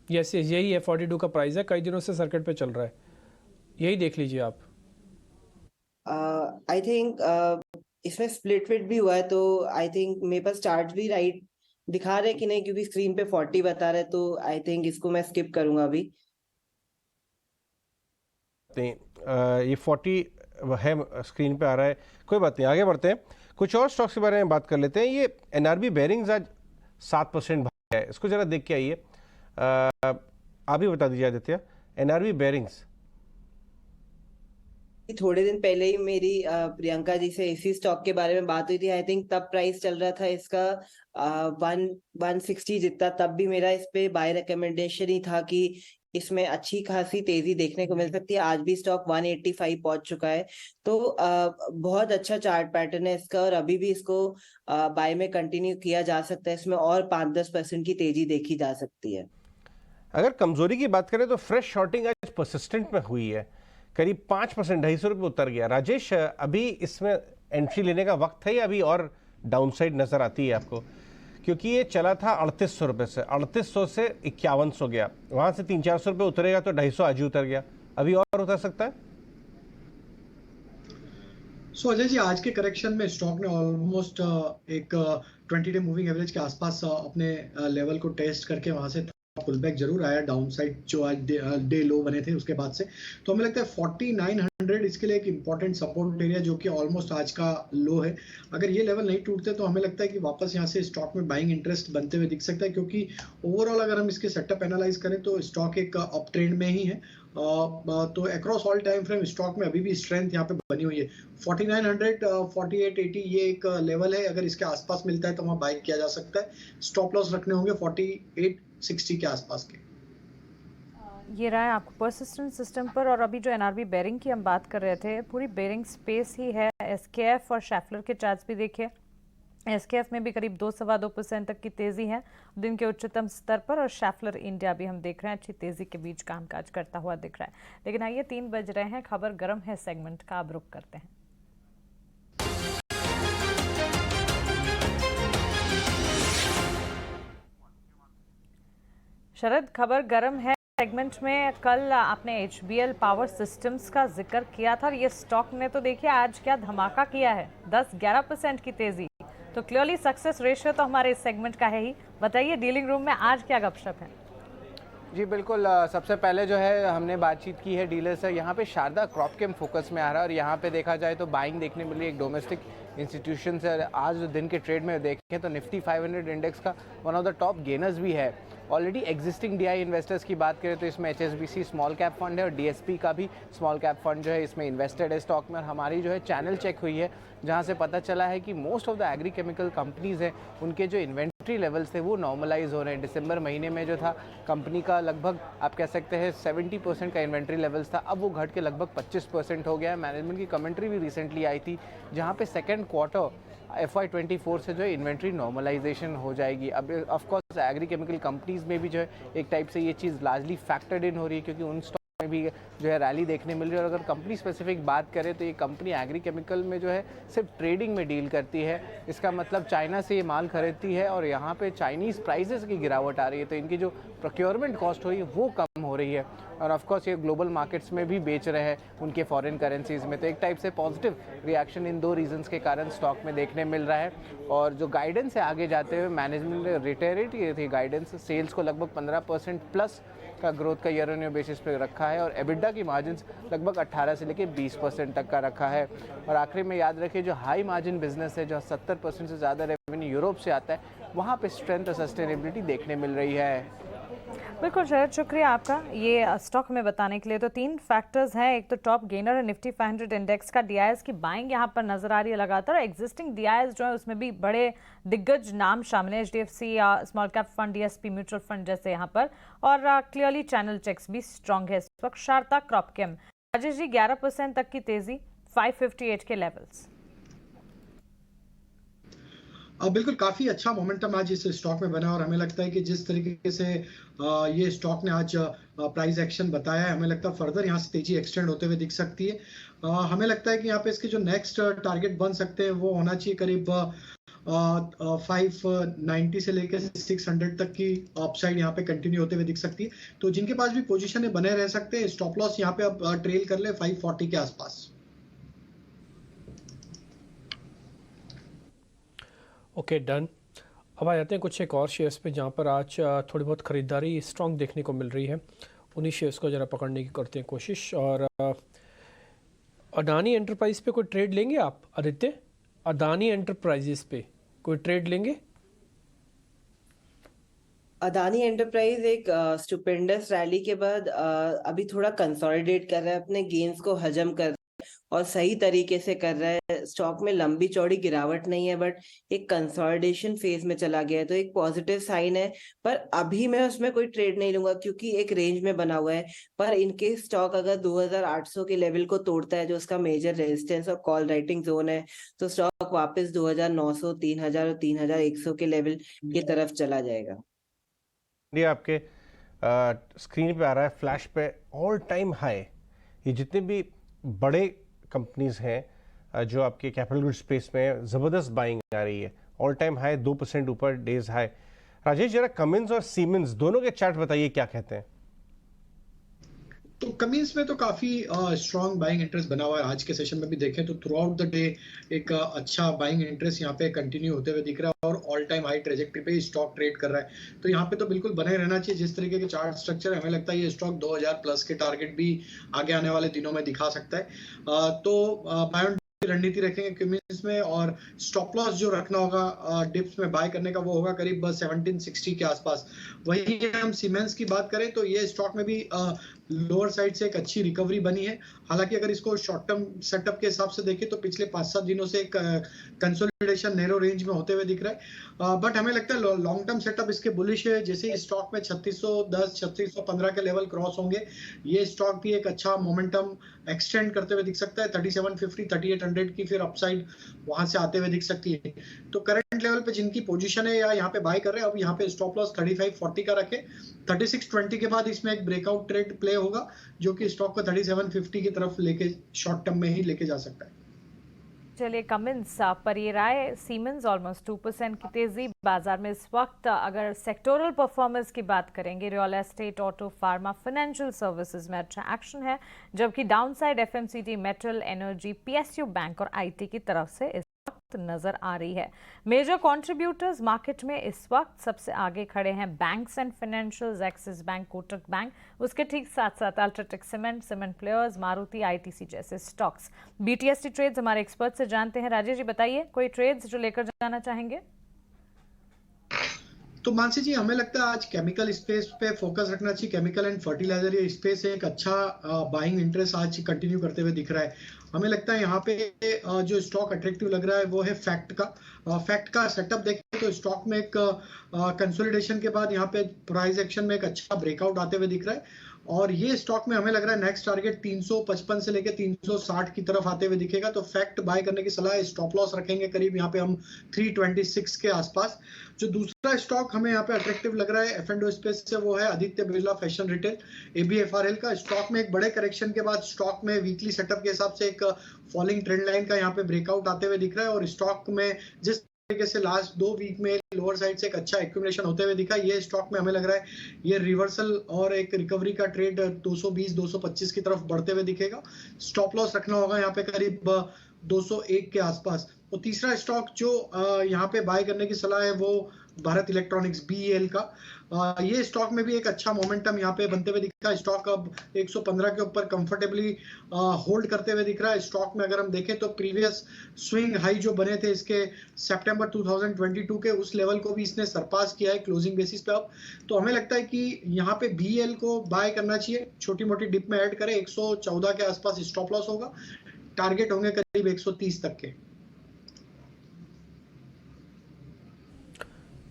यस यस, यही है, 42 का प्राइस है, कई दिनों से सर्किट पे चल रहा है, यही देख लीजिए आप। आई थिंक इसमें स्प्लिट फिट भी हुआ है, तो आई थिंक मेरे पास चार्ट भी राइट दिखा रहे कि नहीं, क्योंकि स्क्रीन पे 40 बता रहे, तो आई थिंक इसको मैं स्किप करूंगा अभी। ये 40 है, स्क्रीन पे आ रहा है, कोई बात नहीं, आगे बढ़ते हैं। कुछ और स्टॉक्स के बारे में बात कर लेते हैं। ये NRB बेयरिंग्स आज 7% भाग है, इसको जरा देख के आइए। आप ही बता दीजिए आदित्य, NRB बेयरिंग्स। थोड़े दिन पहले ही मेरी प्रियंका जी से इसी स्टॉक के बारे में बात हुई थी। आई थिंक तब प्राइस चल रहा था इसका 160 जितना, तब भी मेरा इस पे बाय रिकमेंडेशन ही था कि इसमें अच्छी खासी तेजी देखने को मिल सकती है। आज भी स्टॉक 185 पहुंच चुका है, तो बहुत अच्छा चार्ट पैटर्न है इसका, और अभी भी इसको बाय में कंटिन्यू किया जा सकता है। इसमें और 5-10% की तेजी देखी जा सकती है। अगर कमजोरी की बात करें तो फ्रेश शॉर्टिंग आज परसिस्टेंट में हुई है, करीब 5%, 250 रुपये उतर गया। राजेश, अभी इसमें एंट्री लेने का वक्त है या अभी और डाउनसाइड नजर आती है आपको? क्योंकि ये चला था 3800 रुपये से, 3800 से 5100 गया, वहां से 300-400 रुपये उतरेगा तो 250 आज ही उतर गया, अभी और उतर सकता है। सो अजय जी, आज के करेक्शन में स्टॉक ने ऑलमोस्ट एक 20 डे मूविंग एवरेज के आसपास अपने लेवल को टेस्ट करके वहां से पुल बैक जरूर आया डाउन साइड, जो आज डे लो बने थे उसके बाद से। तो हमें लगता है 4900 इसके लिए एक इंपॉर्टेंट सपोर्ट एरिया, जो कि ऑलमोस्ट आज का लो है। अगर ये लेवल नहीं टूटते तो हमें लगता है कि वापस यहाँ से स्टॉक में बाइंग इंटरेस्ट बनते हुए दिख सकता है, क्योंकि ओवरऑल अगर हम इसके सेटअप एनालाइज करें तो स्टॉक एक अप ट्रेंड में ही है। तो across all time frame stock में अभी भी स्ट्रेंथ यहाँ पे बनी हुई है। 4900, 4880 ये एक लेवल है, अगर इसके आसपास मिलता है तो वहाँ बाय किया जा सकता है। स्टॉप लॉस रखने होंगे 4860 के आसपास के। ये रहा है आपको परसिस्टेंट सिस्टम पर। और अभी जो NRB बेरिंग की हम बात कर रहे थे, पूरी बेरिंग स्पेस ही है। SKF और शैफलर के चार्ट्स भी देखिए, एसकेएफ में भी करीब 2-2.25% तक की तेजी है दिन के उच्चतम स्तर पर, और शैफलर इंडिया भी हम देख रहे हैं अच्छी तेजी के बीच कामकाज करता हुआ दिख रहा है। लेकिन आइए 3 बज रहे हैं, खबर गर्म है सेगमेंट का अब रुख करते हैं। शरद, खबर गर्म है सेगमेंट में कल आपने HBL पावर सिस्टम्स का जिक्र किया था और ये स्टॉक ने तो देखिए आज क्या धमाका किया है, 10-11% की तेजी। तो क्लियरली सक्सेस रेशियो तो हमारे इस सेगमेंट का है ही। बताइए डीलिंग रूम में आज क्या गपशप है? जी बिल्कुल, सबसे पहले जो है हमने बातचीत की है डीलर से। यहाँ पे शारदा क्रॉपकेम फोकस में आ रहा है और यहाँ पे देखा जाए तो बाइंग देखने मिली एक डोमेस्टिक इंस्टीट्यूशन से। आज दिन के ट्रेड में देखें तो निफ्टी 500 इंडेक्स का one of the top gainers भी है। ऑलरेडी एग्जिस्टिंग DI इन्वेस्टर्स की बात करें तो इसमें HSBC स्मॉल कैप फंड है और DSP का भी स्मॉल कैप फंड जो है इसमें इन्वेस्टेड है स्टॉक में। और हमारी जो है चैनल चेक हुई है जहां से पता चला है कि most of the agri chemical companies हैं उनके जो इन्वेंट्री लेवल्स थे वो नॉर्मलाइज हो रहे हैं। दिसंबर महीने में जो था कंपनी का लगभग आप कह सकते हैं 70% का इन्वेंट्री लेवल्स था, अब वो घट के लगभग 25% हो गया है। मैनेजमेंट की कमेंट्री भी रिसेंटली आई थी जहाँ पे सेकेंड क्वार्टर FY24 से जो है इन्वेंट्री नॉर्मलाइजेशन हो जाएगी। अब ऑफकोर्स एग्री केमिकल कंपनीज में भी जो है एक टाइप से ये चीज़ लार्जली फैक्टर्ड इन हो रही है क्योंकि उन स्टॉक में भी जो है रैली देखने मिल रही है। और अगर कंपनी स्पेसिफिक बात करें तो ये कंपनी एग्री केमिकल में जो है सिर्फ ट्रेडिंग में डील करती है। इसका मतलब चाइना से ये माल खरीदती है और यहाँ पे चाइनीज़ प्राइसेस की गिरावट आ रही है, तो इनकी जो प्रोक्योरमेंट कॉस्ट हुई वो कम हो रही है। और ऑफकोर्स ये ग्लोबल मार्केट्स में भी बेच रहे हैं उनके फॉरेन करेंसीज में, तो एक टाइप से पॉजिटिव रिएक्शन इन दो रीजंस के कारण स्टॉक में देखने मिल रहा है। और जो गाइडेंस है आगे जाते हुए मैनेजमेंट ने रिटेरेट की थी गाइडेंस, सेल्स को लगभग 15% प्लस का ग्रोथ का ईयर ऑन ईयर बेसिस पे रखा है और एबिडा की मार्जिन्स लगभग 18 से लेकर 20% तक का रखा है। और आखिरी में याद रखिए जो हाई मार्जिन बिजनेस है जो 70% से ज़्यादा रेवेन्यू यूरोप से आता है वहाँ पे स्ट्रेंथ और सस्टेनेबिलिटी देखने मिल रही है। बिल्कुल शरद, शुक्रिया आपका ये स्टॉक में बताने के लिए। तो 3 फैक्टर्स हैं, एक तो टॉप गेनर है निफ्टी 500 इंडेक्स का, DIs की बाइंग यहाँ पर नजर आ रही है लगातार। एग्जिस्टिंग DIs जो है उसमें भी बड़े दिग्गज नाम शामिल है, HDFC small cap fund, DSP mutual fund जैसे यहाँ पर। और क्लियरली चैनल चेक्स भी स्ट्रॉन्ग है इस वक्त। शारदा क्रॉपकेम राजेश जी 11% तक की तेजी, 558 के लेवल्स। बिल्कुल काफी अच्छा मोमेंटम आज इस स्टॉक में बना और हमें लगता है कि जिस तरीके से ये स्टॉक ने आज प्राइस एक्शन बताया है, हमें लगता है फर्दर यहाँ से तेजी एक्सटेंड होते हुए दिख सकती है। हमें लगता है कि यहाँ पे इसके जो नेक्स्ट टारगेट बन सकते हैं वो होना चाहिए करीब 590 से लेकर 600 तक की अपसाइड यहाँ पे कंटिन्यू होते हुए दिख सकती है। तो जिनके पास भी पोजीशन है बने रह सकते हैं। स्टॉप लॉस यहाँ पे अब ट्रेल कर ले 540 के आसपास। Okay done. अब आ जाते हैं कुछ एक और शेयर्स पे जहाँ पर आज थोड़ी बहुत खरीदारी स्ट्रॉन्ग देखने को मिल रही है। उन्हीं शेयर्स को ज़रा पकड़ने की करते हैं कोशिश। और अडानी एंटरप्राइज पे कोई ट्रेड लेंगे आप आदित्य? अडानी एंटरप्राइजेस पे कोई ट्रेड लेंगे? अदानी एंटरप्राइज एक स्टुपेंडस रैली के बाद अभी थोड़ा कंसोलिडेट कर रहा है, अपने गेन्स को हजम कर और सही तरीके से कर रहा है। स्टॉक में लंबी चौड़ी गिरावट नहीं है बट एक कंसोलिडेशन फेज में चला गया है, तो एक पॉजिटिव साइन है। पर अभी मैं उसमें कोई ट्रेड नहीं लूंगा क्योंकि एक रेंज में बना हुआ है। पर इनके स्टॉक अगर 2800 के लेवल को तोड़ता है जो उसका मेजर रेजिस्टेंस और कॉल राइटिंग जोन है, तो स्टॉक वापस 2900, 3000 और 3100 के लेवल की तरफ चला जाएगा। ये आपके स्क्रीन पे आ रहा है फ्लैश पे ऑल टाइम हाई। ये जितने भी बड़े कंपनीज हैं जो आपके कैपिटल गुड स्पेस में ज़बरदस्त बाइंग आ रही है, ऑल टाइम हाई 2% ऊपर डेज हाई। राजेश जरा कमिंस और सीमेंस दोनों के चार्ट बताइए क्या कहते हैं? तो कमिंस में तो काफी स्ट्रॉन्ग बाइंग इंटरेस्ट बना हुआ है। आज के सेशन में भी देखें तो थ्रू आउट द डे एक अच्छा बाइंग इंटरेस्ट यहाँ पे कंटिन्यू होते हुए दिख रहा है और ऑल टाइम हाई ट्रेजेक्टरी पे स्टॉक ट्रेड कर रहा है। तो यहाँ पे तो बिल्कुल बने रहना चाहिए। जिस तरीके के चार्ट स्ट्रक्चर है, हमें लगता है ये स्टॉक 2000 प्लस के टारगेट भी आगे आने वाले दिनों में दिखा सकता है। तो बाय रणनीति रखेंगे कमिंस में और स्टॉप लॉस जो रखना होगा डिप्स में बाय करने का वो होगा करीब 1760 के आसपास। वही हम सीमेंस की बात करें तो ये स्टॉक में भी लोअर साइड से एक अच्छी रिकवरी बनी है। हालांकि अगर इसको शॉर्ट टर्म सेटअप के हिसाब से देखें तो पिछले 5-7 दिनों से एक कंसोलिडेशन नैरो रेंज में होते हुए दिख रहा है, बट हमें लगता है लॉन्ग टर्म सेटअप इसके बुलिश है। जैसे इस स्टॉक में 3610 3615 के लेवल क्रॉस होंगे, ये स्टॉक भी एक अच्छा मोमेंटम एक्सटेंड करते हुए दिख सकता है। 3750 3800 की फिर अपसाइड वहां से आते हुए दिख सकती है। तो करंट लेवल पे जिनकी पोजीशन है या यहाँ पे बाय कर रहे हैं, अब यहाँ पे स्टॉप लॉस 3540 का रखे। 3620 के बाद इसमें एक ब्रेकआउट ट्रेड प्ले होगा जो कि स्टॉक को 3750 की तरफ लेके शॉर्ट टर्म में ही लेके जा सकता है। चलिए कमिंस पर ये राय, सीमेंस ऑलमोस्ट 2% की तेजी बाजार में इस वक्त। अगर सेक्टोरल परफॉर्मेंस की बात करेंगे, real estate, auto, pharma, financial services में अच्छा एक्शन है, जबकि downside FMCG, metal, energy, PSU bank और आईटी की तरफ से इस वक्त नजर आ रही है। मेजर कंट्रीब्यूटर्स मार्केट में इस वक्त सबसे आगे खड़े हैं banks and financials, axis bank, Kotak bank, उसके ठीक साथ साथ UltraTech cement, cement players, Maruti, ITC जैसे स्टॉक्स। बीटीएसटी ट्रेड्स हमारे एक्सपर्ट से जानते हैं। राजेश जी बताइए, कोई ट्रेड्स जो लेकर जाना चाहेंगे? तो मानसी जी, हमें लगता है आज केमिकल स्पेस पे फोकस रखना चाहिए। केमिकल एंड फर्टिलाइजर ये स्पेस एक अच्छा बाइंग इंटरेस्ट आज कंटिन्यू करते हुए दिख रहा है। हमें लगता है यहाँ पे जो स्टॉक अट्रैक्टिव लग रहा है वो है फैक्ट का सेटअप देखें तो स्टॉक में एक कंसोलिडेशन के बाद यहाँ पे प्राइस एक्शन में एक अच्छा ब्रेकआउट आते हुए दिख रहा है, और ये स्टॉक में हमें लग रहा है नेक्स्ट टारगेट 355 से लेके 360 की तरफ आते हुए दिखेगा। तो फैक्ट बाय करने की सलाह है। स्टॉप लॉस रखेंगे करीब यहाँ पे हम 326 के आसपास। जो दूसरा स्टॉक हमें यहाँ पे अट्रैक्टिव लग रहा है एफ&ओ स्पेस से, वो है Aditya Birla fashion retail, ABFRL का। स्टॉक में एक बड़े करेक्शन के बाद स्टॉक में वीकली सेटअप के हिसाब से एक फॉलिंग ट्रेंड लाइन का यहाँ पे ब्रेकआउट आते हुए दिख रहा है, और स्टॉक में जिस तरीके से लास्ट 2 वीक में लोअर साइड से एक अच्छा एक्यूमुलेशन होते हुए दिखा, ये स्टॉक में हमें लग रहा है ये रिवर्सल और एक रिकवरी का ट्रेड 220-225 की तरफ बढ़ते हुए दिखेगा। स्टॉप लॉस रखना होगा यहाँ पे करीब 201 के आसपास। और तीसरा स्टॉक जो यहाँ पे बाय करने की सलाह है वो भारत इलेक्ट्रॉनिक्स, BEL का। ये स्टॉक में भी एक अच्छा मोमेंटम यहाँ पे बनते हुए दिखा है। स्टॉक अब 115 के ऊपर कंफर्टेबली होल्ड करते हुए दिख रहा है। स्टॉक में अगर हम देखें तो प्रीवियस स्विंग हाई जो बने थे इसके सितंबर 2022 के, उस लेवल को भी इसने सरपास किया है क्लोजिंग बेसिस पे अब। तो हमें लगता है कि यहाँ पे BEL को बाय करना चाहिए। छोटी मोटी डिप में ऐड करें, 114 के आसपास स्टॉप लॉस होगा, टारगेट होंगे करीब 130 तक के।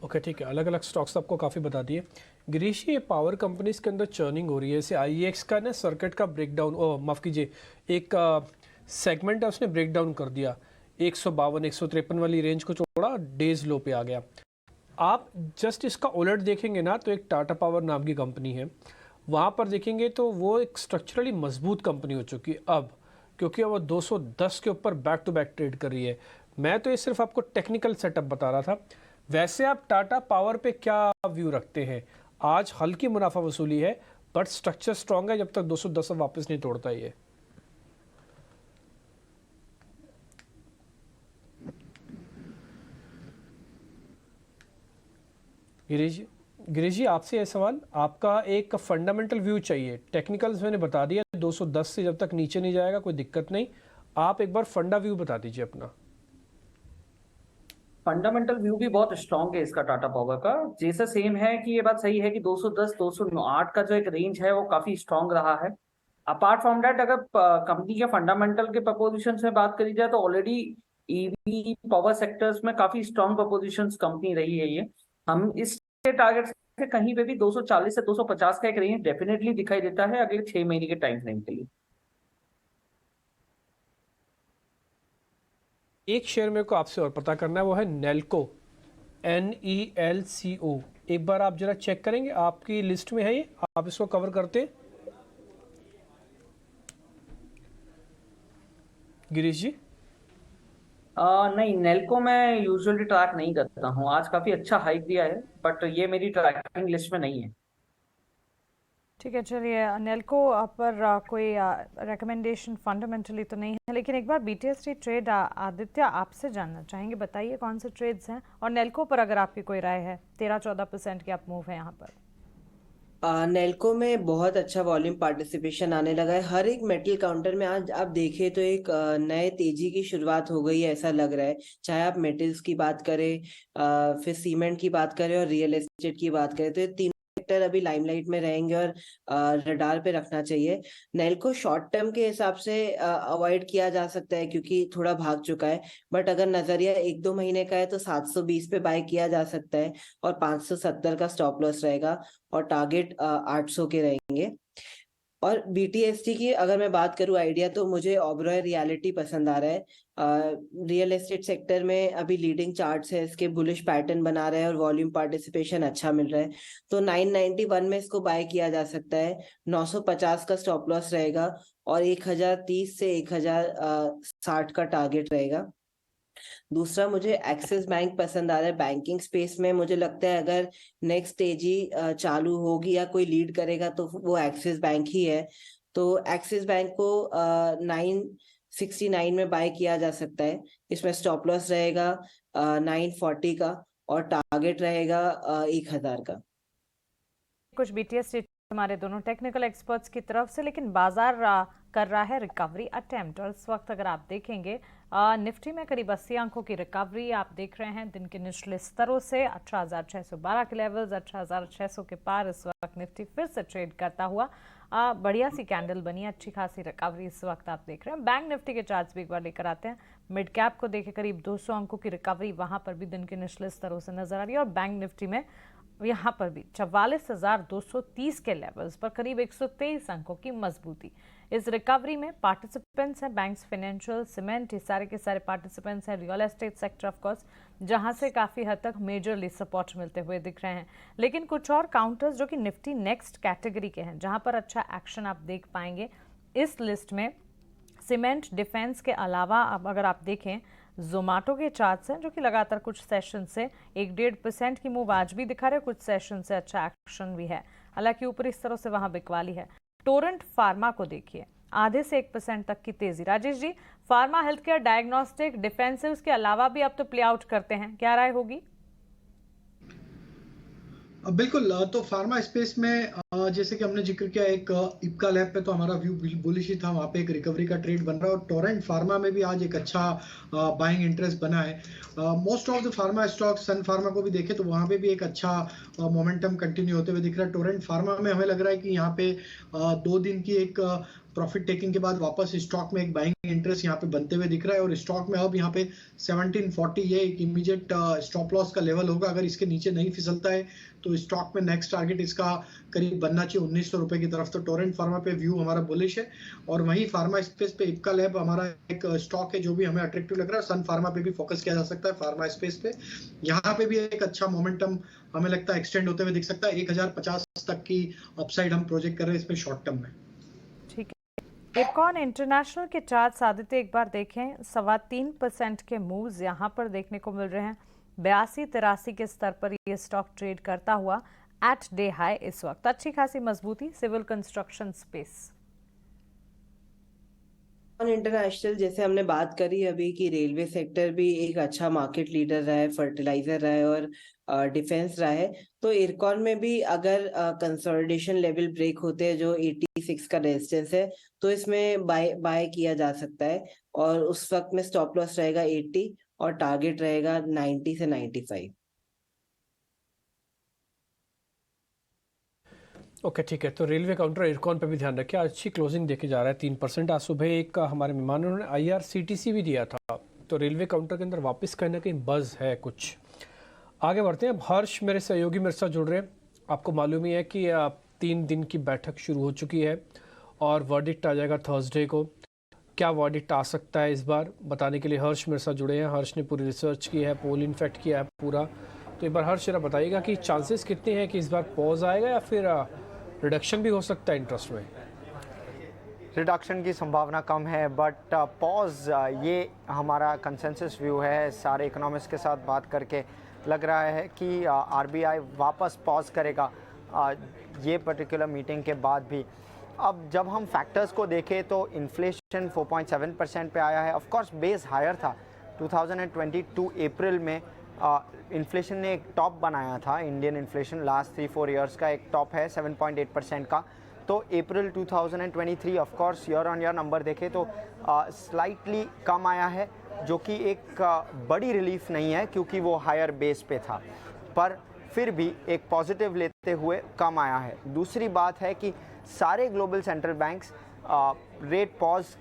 ओके ठीक है, अलग अलग स्टॉक्स आपको काफ़ी बता दिए। गिरीश, ये पावर कंपनीज के अंदर चर्निंग हो रही है। जैसे IEX का ना सर्किट का ब्रेकडाउन, माफ़ कीजिए, एक सेगमेंट है उसने ब्रेकडाउन कर दिया, 152 153 वाली रेंज को छोड़ा, डेज लो पे आ गया। आप जस्ट इसका उलट देखेंगे ना तो एक टाटा पावर नाम की कंपनी है, वहाँ पर देखेंगे तो वो एक स्ट्रक्चरली मजबूत कंपनी हो चुकी है अब, क्योंकि वो 210 के ऊपर बैक टू बैक ट्रेड कर रही है। मैं तो ये सिर्फ आपको टेक्निकल सेटअप बता रहा था। वैसे आप टाटा पावर पे क्या व्यू रखते हैं? आज हल्की मुनाफा वसूली है बट स्ट्रक्चर स्ट्रांग है, जब तक 210 वापस नहीं तोड़ता ये। गिरीश जी आपसे यह सवाल, आपका एक फंडामेंटल व्यू चाहिए। टेक्निकल्स मैंने बता दिया, 210 से जब तक नीचे नहीं जाएगा कोई दिक्कत नहीं। आप एक बार फंडा व्यू बता दीजिए अपना। फंडामेंटल व्यू भी बहुत स्ट्रांग है इसका टाटा पावर का। जैसा सेम है कि ये बात सही है कि 210 208 का जो एक रेंज है वो काफी स्ट्रांग रहा है। अपार्ट फ्रॉम दैट, अगर कंपनी के फंडामेंटल के प्रपोजिशन से बात करी जाए तो ऑलरेडी ईवी पावर सेक्टर्स में काफी स्ट्रांग प्रपोजिशन कंपनी रही है ये। हम इस टारगेट से कहीं पे भी 240 से 250 का एक रेंज डेफिनेटली दिखाई देता है अगले 6 महीने के टाइम फ्रेम के लिए। एक शेयर मेरे को आपसे और पता करना है, वो है नेल्को, NELCO। एक बार आप जरा चेक करेंगे, आपकी लिस्ट में है ये, आप इसको कवर करते हैं गिरीश जी? नहीं, नेल्को मैं यूजुअली ट्रैक नहीं करता हूँ। आज काफी अच्छा हाइक दिया है बट ये मेरी ट्रैकिंग लिस्ट में नहीं है। ठीक है, चलिए नेल्को पर कोई रिकमेंडेशन फंडामेंटली तो नहीं है, लेकिन एक बार BTST ट्रेड आदित्य आपसे जानना चाहेंगे। बताइए कौन से ट्रेड्स हैं, और नेल्को पर अगर आपकी कोई राय है। 13-14% की आप मूव है यहाँ पर। नेल्को में बहुत अच्छा वॉल्यूम पार्टिसिपेशन आने लगा है। हर एक मेटल काउंटर में आज आप देखें तो एक नए तेजी की शुरुआत हो गई है ऐसा लग रहा है। चाहे आप मेटल्स की बात करें, फिर सीमेंट की बात करें और रियल एस्टेट की बात करें, तो ये तीनों सेक्टर अभी लाइमलाइट में रहेंगे और रडार पे रखना चाहिए। नेल्को शॉर्ट टर्म के हिसाब से अवॉइड किया जा सकता है क्योंकि थोड़ा भाग चुका है, बट अगर नजरिया 1-2 महीने का है तो 720 पे बाय किया जा सकता है और 570 का स्टॉप लॉस रहेगा और टारगेट 800 के रहेंगे। और BTST की अगर मैं बात करूं आइडिया, तो मुझे ओबरॉय रियलिटी पसंद आ रहा है। रियल एस्टेट सेक्टर में अभी लीडिंग चार्ट्स है, इसके बुलिश पैटर्न बना रहे हैं और वॉल्यूम पार्टिसिपेशन अच्छा मिल रहा है, तो 991 में इसको बाय किया जा सकता है। 950 का स्टॉप लॉस रहेगा और 1030 से 1060 का टारगेट रहेगा। दूसरा मुझे एक्सिस बैंक पसंद आ रहा है। बैंकिंग स्पेस में मुझे लगता है अगर नेक्स्ट स्टेज ही चालू होगी या कोई लीड करेगा तो वो एक्सिस बैंक ही है, तो एक्सिस बैंक को 969 में बाय किया जा सकता है। इसमें स्टॉप लॉस रहेगा 940 का और टारगेट रहेगा 1000 का। कुछ BTS हमारे दोनों टेक्निकल एक्सपर्ट्स की तरफ से, लेकिन बाजार कर रहा है रिकवरी अटेम्प्ट। और इस वक्त अगर आप देखेंगे निफ्टी में करीब 80 अंकों की रिकवरी आप देख रहे हैं। दिन के निचले स्तरों से 18,612 के लेवल्स, 18,600 के पार इस वक्त निफ्टी फिर से ट्रेड करता हुआ बढ़िया सी कैंडल बनी, अच्छी खासी रिकवरी इस वक्त आप देख रहे हैं। बैंक निफ्टी के चार्ट्स भी एक बार लेकर आते हैं। मिड कैप को देखें, करीब 200 अंकों की रिकवरी वहां पर भी दिन के निचले स्तरों से नजर आ रही है। और बैंक निफ्टी में यहाँ पर भी 44,230 के लेवल्स पर करीब 123 अंकों की मजबूती। इस रिकवरी में पार्टिसिपेंट्स हैं बैंक्स, फाइनेंशियल, सीमेंट, ये सारे के सारे पार्टिसिपेंट्स हैं। Real estate sector of course जहां से काफ़ी हद तक मेजरली सपोर्ट मिलते हुए दिख रहे हैं। लेकिन कुछ और काउंटर्स जो कि निफ्टी नेक्स्ट कैटेगरी के हैं, जहां पर अच्छा एक्शन आप देख पाएंगे इस लिस्ट में। सीमेंट, डिफेंस के अलावा अब अगर आप देखें जोमेटो के चार्ट्स हैं जो कि लगातार कुछ सेशन से 1-1.5% की मूव आज भी दिखा रहे हैं, कुछ सेशन से अच्छा एक्शन भी है, हालांकि ऊपरी स्तरों से वहां बिकवाली है। टोरेंट फार्मा को देखिए, आधे से 1% तक की तेजी। Rajesh ji, pharma, health care, diagnostic, डिफेंसिव्स के अलावा भी अब तो प्ले आउट करते हैं, क्या राय होगी? बिल्कुल, तो फार्मा स्पेस में जैसे कि हमने जिक्र किया, एक इप्का लैब पे तो हमारा व्यू बुलिश ही था, वहाँ पे एक रिकवरी का ट्रेड बन रहा है और टोरेंट फार्मा में भी आज एक अच्छा बाइंग इंटरेस्ट बना है। Most of the pharma stock, Sun Pharma को भी देखें तो वहाँ पे भी एक अच्छा मोमेंटम कंटिन्यू होते हुए दिख रहा है। टोरेंट फार्मा में हमें लग रहा है कि यहाँ पे 2 दिन की एक प्रॉफिट टेकिंग के बाद वापस स्टॉक में एक बाइंग इंटरेस्ट यहाँ पे बनते हुए दिख रहा है और स्टॉक में अब यहाँ पे 1740 ये एक इमीडिएट स्टॉप लॉस का लेवल होगा। अगर इसके नीचे नहीं फिसलता है तो स्टॉक में नेक्स्ट टारगेट इसका करीब बनना चाहिए 1900 रुपए की तरफ। तो टोरेंट फार्मा पे व्यू हमारा बुलिश है। और वहीं फार्मा स्पेस पे इप्का लैब हमारा एक स्टॉक है जो भी हमें अट्रैक्टिव लग रहा है। सन फार्मा पे भी फोकस किया जा सकता है फार्मा स्पेस पे, यहाँ पे भी एक अच्छा मोमेंटम हमें लगता है एक्सटेंड होते हुए दिख सकता है। 1050 तक की अपसाइड हम प्रोजेक्ट कर रहे हैं इसमें शॉर्ट टर्म में। ठीक है, इरकॉन इंटरनेशनल के चार्ट आदित्य एक बार देखें, 3.25% के मूव्स यहाँ पर देखने को मिल रहे हैं। 82-83 के स्तर पर ये स्टॉक ट्रेड करता हुआ एट डे हाई इस वक्त, अच्छी खासी मजबूती। सिविल कंस्ट्रक्शन स्पेस इंटरनेशनल, जैसे हमने बात करी अभी कि रेलवे सेक्टर भी एक अच्छा मार्केट लीडर रहा है, फर्टिलाइजर रहा है और डिफेंस रहा है, तो इरकॉन में भी अगर कंसोलिडेशन लेवल ब्रेक होते हैं जो 86 का रेजिस्टेंस है तो इसमें बाय किया जा सकता है और उस वक्त में स्टॉप लॉस रहेगा 80 और टारगेट रहेगा 90 से 95। ओके, ठीक है। तो रेलवे काउंटर इरकॉन पे भी ध्यान रखें, अच्छी क्लोजिंग देखे जा रहा है 3%। आज सुबह एक हमारे मेहमानों ने IRCTC भी दिया था, तो रेलवे काउंटर के अंदर वापस कहीं ना कहीं बज़ है कुछ। आगे बढ़ते हैं। अब हर्ष मेरे सहयोगी मेरे साथ जुड़ रहे हैं। आपको मालूम ही है कि 3 दिन की बैठक शुरू हो चुकी है और वर्डिक्ट आ जाएगा थर्सडे को। क्या वर्डिक्ट आ सकता है इस बार, बताने के लिए हर्ष मेरे साथ जुड़े हैं। हर्ष ने पूरी रिसर्च की है, पोल इनफेक्ट किया है पूरा। तो एक बार हर्ष जरा बताइएगा कि चांसेस कितने हैं कि इस बार पॉज आएगा या फिर रिडक्शन भी हो सकता है इंटरेस्ट में? रिडक्शन की संभावना कम है, बट पॉज ये हमारा कंसेंसस व्यू है। सारे इकोनॉमिस्ट के साथ बात करके लग रहा है कि RBI वापस पॉज करेगा ये पर्टिकुलर मीटिंग के बाद भी। अब जब हम फैक्टर्स को देखें तो इन्फ्लेशन 4.7% पे आया है। ऑफ कोर्स बेस हायर था। 2022 अप्रैल में इन्फ्लेशन ने एक टॉप बनाया था। इंडियन इन्फ्लेशन लास्ट 3-4 ईयर्स का एक टॉप है 7.8% का। तो अप्रैल 2023 of course year on year number देखें तो स्लाइटली कम आया है, जो कि एक बड़ी रिलीफ नहीं है क्योंकि वो हायर बेस पे था। पर फिर भी एक पॉजिटिव लेते हुए कम आया है। दूसरी बात है कि सारे global central banks rate pause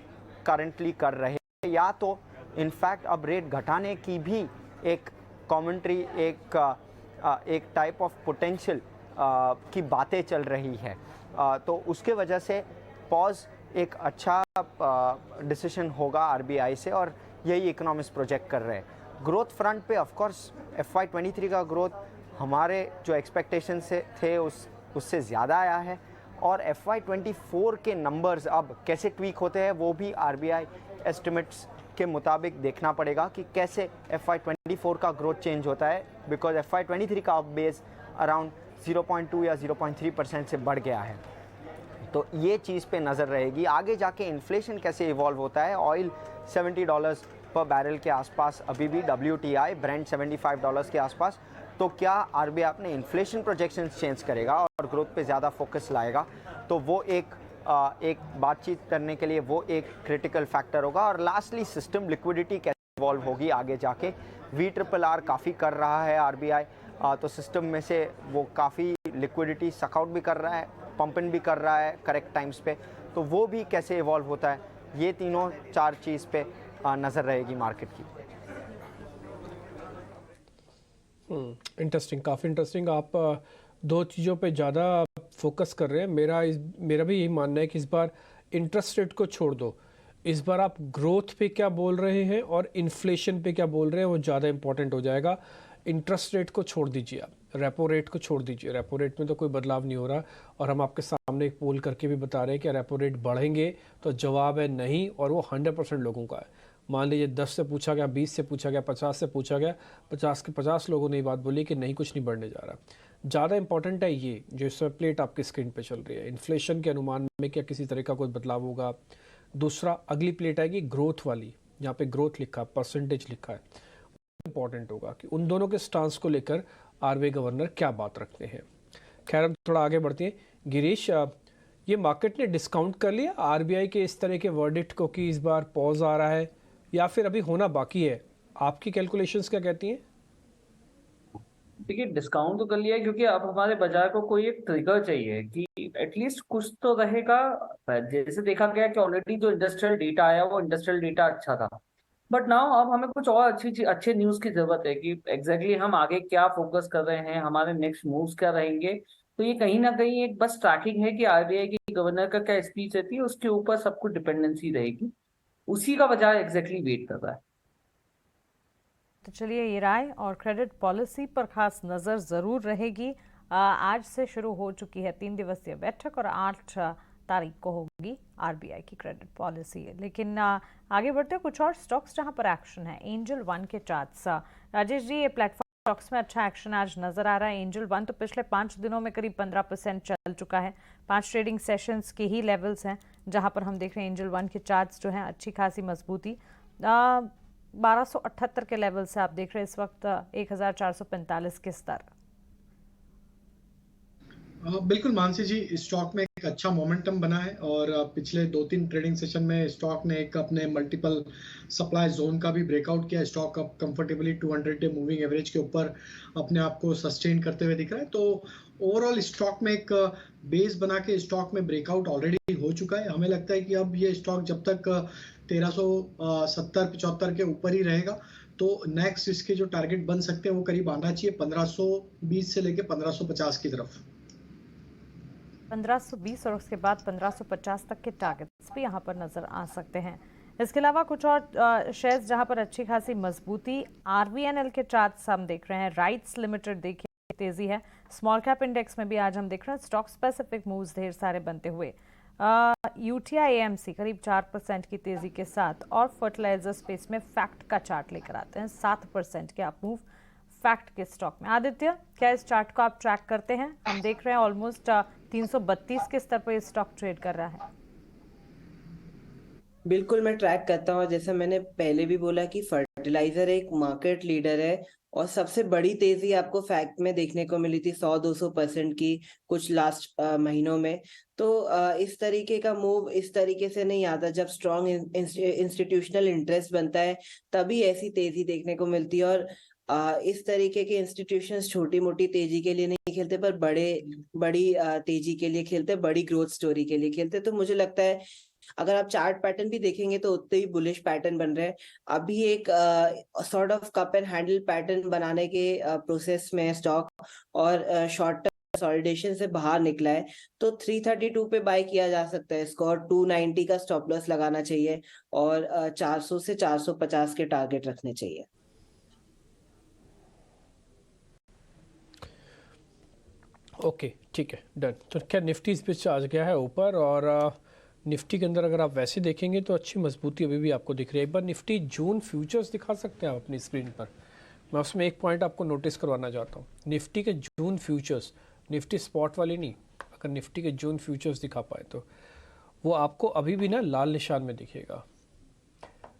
currently कर रहे हैं, या तो इनफैक्ट अब रेट घटाने की भी एक कमेंट्री, एक टाइप ऑफ पोटेंशियल की बातें चल रही है। तो उसके वजह से पॉज एक अच्छा डिसीजन होगा आरबीआई से, और यही इकोनॉमिस्ट प्रोजेक्ट कर रहे हैं। ग्रोथ फ्रंट पे ऑफ कोर्स FY23 का ग्रोथ हमारे जो एक्सपेक्टेशन से थे उससे ज़्यादा आया है, और FY24 के नंबर्स अब कैसे ट्वीक होते हैं वो भी आरबीआई एस्टिमेट्स के मुताबिक देखना पड़ेगा कि कैसे FY24 का ग्रोथ चेंज होता है, बिकॉज FY23 का बेस अराउंड 0.2 या 0.3% से बढ़ गया है। तो ये चीज़ पे नज़र रहेगी। आगे जाके इन्फ्लेशन कैसे इवॉल्व होता है। ऑयल $70 पर बैरल के आसपास अभी भी, WTI ब्रेंट $75 के आसपास। तो क्या आरबीआई अपने इन्फ्लेशन प्रोजेक्शंस चेंज करेगा और ग्रोथ पे ज़्यादा फोकस लाएगा, तो वो एक बातचीत करने के लिए वो एक क्रिटिकल फैक्टर होगा। और लास्टली सिस्टम लिक्विडिटी कैसे इवॉल्व होगी आगे जाके। VRRR काफ़ी कर रहा है आरबीआई, तो सिस्टम में से वो काफ़ी लिक्विडिटी सकआउट भी कर रहा है, पंप इन भी कर रहा है करेक्ट टाइम्स पे, तो वो भी कैसे इवॉल्व होता है। ये तीनों चार चीज़ पे नज़र रहेगी मार्केट की। इंटरेस्टिंग, काफ़ी इंटरेस्टिंग। आप दो चीज़ों पे ज़्यादा फोकस कर रहे हैं। मेरा भी यही मानना है कि इस बार इंटरेस्ट रेट को छोड़ दो, इस बार आप ग्रोथ पे क्या बोल रहे हैं और इन्फ्लेशन पे क्या बोल रहे हैं वो ज़्यादा इंपॉर्टेंट हो जाएगा। इंटरेस्ट रेट को छोड़ दीजिए, आप रेपो रेट को छोड़ दीजिए। रेपो रेट में तो कोई बदलाव नहीं हो रहा, और हम आपके सामने एक पोल करके भी बता रहे हैं कि रेपो रेट बढ़ेंगे, तो जवाब है नहीं, और वो 100% लोगों का है। मान लीजिए 10 से पूछा गया, 20 से पूछा गया, 50 से पूछा गया, 50 के 50 लोगों ने ये बात बोली कि नहीं, कुछ नहीं बढ़ने जा रहा। ज़्यादा इंपॉर्टेंट है ये जो इस प्लेट आपकी स्क्रीन पे चल रही है, इन्फ्लेशन के अनुमान में क्या किसी तरह का कोई बदलाव होगा। दूसरा अगली प्लेट आएगी ग्रोथ वाली, यहाँ पे ग्रोथ लिखा है, परसेंटेज लिखा है। इंपॉर्टेंट होगा कि उन दोनों के स्टांस को लेकर आरबीआई गवर्नर क्या बात रखते हैं। खैर हम थोड़ा आगे बढ़ते हैं। गिरीश, ये मार्केट ने डिस्काउंट कर लिया आरबीआई के इस तरह के वर्डिक्ट को कि इस बार पॉज आ रहा है, या फिर अभी होना बाकी है? आपकी कैलकुलेशंस क्या कहती हैं? देखिए, डिस्काउंट तो कर लिया है, क्योंकि अब हमारे बाजार को कोई एक ट्रिगर चाहिए कि एटलीस्ट कुछ तो रहेगा। जैसे देखा गया कि ऑलरेडी जो इंडस्ट्रियल डेटा आया वो इंडस्ट्रियल डेटा अच्छा था, बट नाउ अब हमें कुछ और अच्छे न्यूज की जरूरत है कि एग्जैक्टली हम आगे क्या फोकस कर रहे हैं, हमारे नेक्स्ट मूव्स क्या रहेंगे। तो ये कहीं ना कहीं एक बस ट्रैकिंग है कि आरबीआई की गवर्नर का क्या स्पीच रहती है, उसके ऊपर सब कुछ डिपेंडेंसी रहेगी, उसी का बाजार एग्जैक्टली वेट कर रहा है। तो चलिए, ये राय और क्रेडिट पॉलिसी पर खास नज़र ज़रूर रहेगी। आज से शुरू हो चुकी है 3 दिवसीय बैठक, और 8 तारीख को होगी आरबीआई की क्रेडिट पॉलिसी। लेकिन आगे बढ़ते कुछ और स्टॉक्स जहां पर एक्शन है। एंजल वन के चार्ट्स, राजेश जी, ये प्लेटफॉर्म स्टॉक्स में अच्छा एक्शन आज नजर आ रहा है। एंजल वन तो पिछले 5 दिनों में करीब 15% चल चुका है। 5 ट्रेडिंग सेशंस के ही लेवल्स हैं जहां पर हम देख रहे हैं एंजल वन के चार्ट्स जो हैं अच्छी खासी मजबूती। 1278 के लेवल से आप देख रहे हैं इस वक्त 1445 के स्तर। बिल्कुल मानसी जी, स्टॉक में एक अच्छा मोमेंटम बना है, और पिछले 2-3 ट्रेडिंग सेशन में स्टॉक ने एक अपने मल्टीपल सप्लाई जोन का भी ब्रेकआउट किया। स्टॉक अब कंफर्टेबली 200 डे मूविंग एवरेज के ऊपर अपने आप को सस्टेन करते हुए दिख रहा है। तो ओवरऑल स्टॉक में एक बेस बना के स्टॉक में ब्रेकआउट ऑलरेडी हो चुका है। हमें लगता है कि अब ये स्टॉक जब तक 1370-75 के ऊपर ही रहेगा, तो नेक्स्ट इसके जो टारगेट बन सकते हैं वो करीब आना चाहिए 1520 से लेके 1550 की तरफ। 1520 और उसके बाद 1550 तक के टारगेट्स भी यहाँ पर नजर आ सकते हैं। इसके अलावा कुछ और शेयर्स जहाँ पर अच्छी खासी मजबूती, आरवीएनएल के चार्ट्स हम देख रहे हैं। राइट्स लिमिटेड देखिए तेजी है। स्मॉल कैप इंडेक्स में भी आज हम देख रहे हैं स्टॉक स्पेसिफिक मूव्स ढेर सारे बनते हुए। यूटीआई एएमसी करीब 4% की तेजी के साथ, और फर्टिलाइजर स्पेस में फैक्ट का चार्ट लेकर आते हैं 7% के अप मूव फैक्ट के स्टॉक में। आदित्य, क्या इस चार्ट को आप ट्रैक करते हैं? हम देख रहे हैं ऑलमोस्ट 332 के स्तर पर ये स्टॉक ट्रेड कर रहा है। बिल्कुल मैं ट्रैक करता हूँ। जैसे मैंने पहले भी बोला कि फर्टिलाइजर एक मार्केट लीडर है, और सबसे बड़ी तेजी आपको फैक्ट में देखने को मिली थी 100-200% की कुछ लास्ट महीनों में। तो इस तरीके का मूव इस तरीके से नहीं आता। जब स्ट्रॉन्ग इंस्टीट्यूशनल इंटरेस्ट बनता है तभी ऐसी तेजी देखने को मिलती है। और इस तरीके के इंस्टीट्यूशंस छोटी मोटी तेजी के लिए नहीं खेलते, पर बड़ी तेजी के लिए खेलते, बड़ी ग्रोथ स्टोरी के लिए खेलते। तो मुझे लगता है अगर आप चार्ट पैटर्न भी देखेंगे तो उतने ही बुलिश पैटर्न बन रहे हैं। अभी एक sort of cup and handle pattern बनाने के प्रोसेस में स्टॉक, और शॉर्ट टर्म कंसोलिडेशन से बाहर निकला है, तो 332 पे बाय किया जा सकता है इसको, और 290 का स्टॉप लॉस लगाना चाहिए, और 400 से 450 के टारगेट रखने चाहिए। ओके, ठीक है, डन। तो क्या निफ्टी इस बीच आज गया है ऊपर, और निफ्टी के अंदर अगर आप वैसे देखेंगे तो अच्छी मजबूती अभी भी आपको दिख रही है। एक बार निफ्टी जून फ्यूचर्स दिखा सकते हैं आप अपनी स्क्रीन पर। मैं उसमें एक पॉइंट आपको नोटिस करवाना चाहता हूँ। निफ्टी के जून फ्यूचर्स, निफ्टी स्पॉट वाली नहीं, अगर निफ्टी के जून फ्यूचर्स दिखा पाए तो वो आपको अभी भी ना लाल निशान में दिखेगा।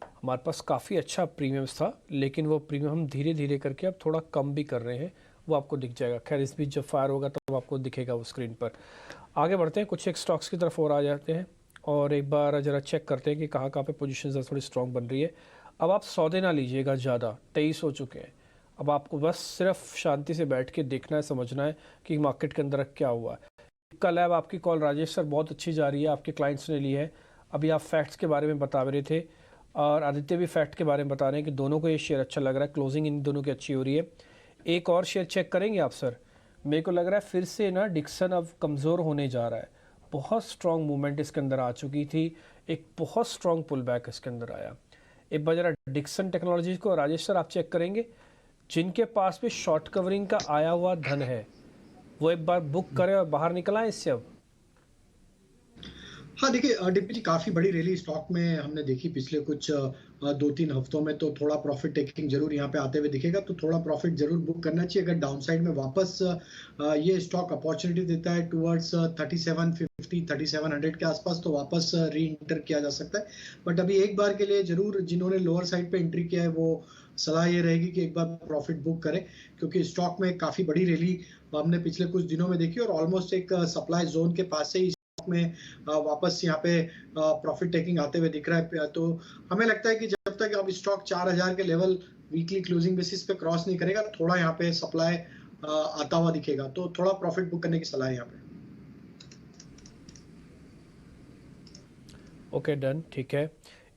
हमारे पास काफ़ी अच्छा प्रीमियम्स था, लेकिन वो प्रीमियम हम धीरे धीरे करके अब थोड़ा कम भी कर रहे हैं, वो आपको दिख जाएगा। खैर इस बीच जब फायर होगा तब आपको दिखेगा वो स्क्रीन पर। आगे बढ़ते हैं, कुछ एक स्टॉक्स की तरफ और आ जाते हैं और एक बार ज़रा चेक करते हैं कि कहाँ कहाँ पे पोजीशन थोड़ी स्ट्रॉन्ग बन रही है। अब आप सौदे ना लीजिएगा ज़्यादा, 23 हो चुके हैं। अब आपको बस सिर्फ शांति से बैठ के देखना है, समझना है कि मार्केट के अंदर क्या हुआ है। कल है आपकी कॉल राजेश सर बहुत अच्छी जा रही है, आपके क्लाइंट्स ने ली है। अभी आप फैक्ट्स के बारे में बता रहे थे और आदित्य भी फैक्ट के बारे में बता रहे हैं कि दोनों को ये शेयर अच्छा लग रहा है, क्लोजिंग इन दोनों की अच्छी हो रही है। एक और शेयर चेक करेंगे आप सर? मेरे को लग रहा है फिर से ना डिक्सन अब कमज़ोर होने जा रहा है। बहुत स्ट्रॉन्ग मूवमेंट इसके अंदर आ चुकी थी, एक बहुत स्ट्रॉन्ग पुल बैक इसके अंदर आया। एक बार जरा डिक्सन टेक्नोलॉजीज को राजेश सर आप चेक करेंगे, जिनके पास भी शॉर्ट कवरिंग का आया हुआ धन है वो एक बार बुक करें और बाहर निकल आए इससे। अब हाँ देखिए डिम्पी जी, काफी बड़ी रैली स्टॉक में हमने देखी पिछले कुछ 2-3 हफ्तों में, तो थोड़ा प्रॉफिट टेकिंग जरूर यहाँ पे आते हुए दिखेगा, तो थोड़ा प्रॉफिट जरूर बुक करना चाहिए। अगर डाउनसाइड में वापस ये स्टॉक अपॉर्चुनिटी देता है टुवर्ड्स 3750 3700 के आसपास, तो वापस री इंटर किया जा सकता है। बट अभी एक बार के लिए जरूर जिन्होंने लोअर साइड पे एंट्री किया है वो सलाह ये रहेगी कि एक बार प्रॉफिट बुक करें, क्योंकि स्टॉक में काफी बड़ी रैली हमने पिछले कुछ दिनों में देखी और ऑलमोस्ट एक सप्लाई जोन के पास से ही में वापस यहाँ पे प्रॉफिट टेकिंग आते हुए दिख रहा है। तो हमें लगता है कि जब तक अब स्टॉक 4000 के लेवल वीकली क्लोजिंग बेसिस पे क्रॉस नहीं करेगा, थोड़ा यहाँ पे सप्लाई आता हुआ दिखेगा, तो थोड़ा प्रॉफिट बुक करने की सलाह है यहाँ पे। ओके डन, ठीक है।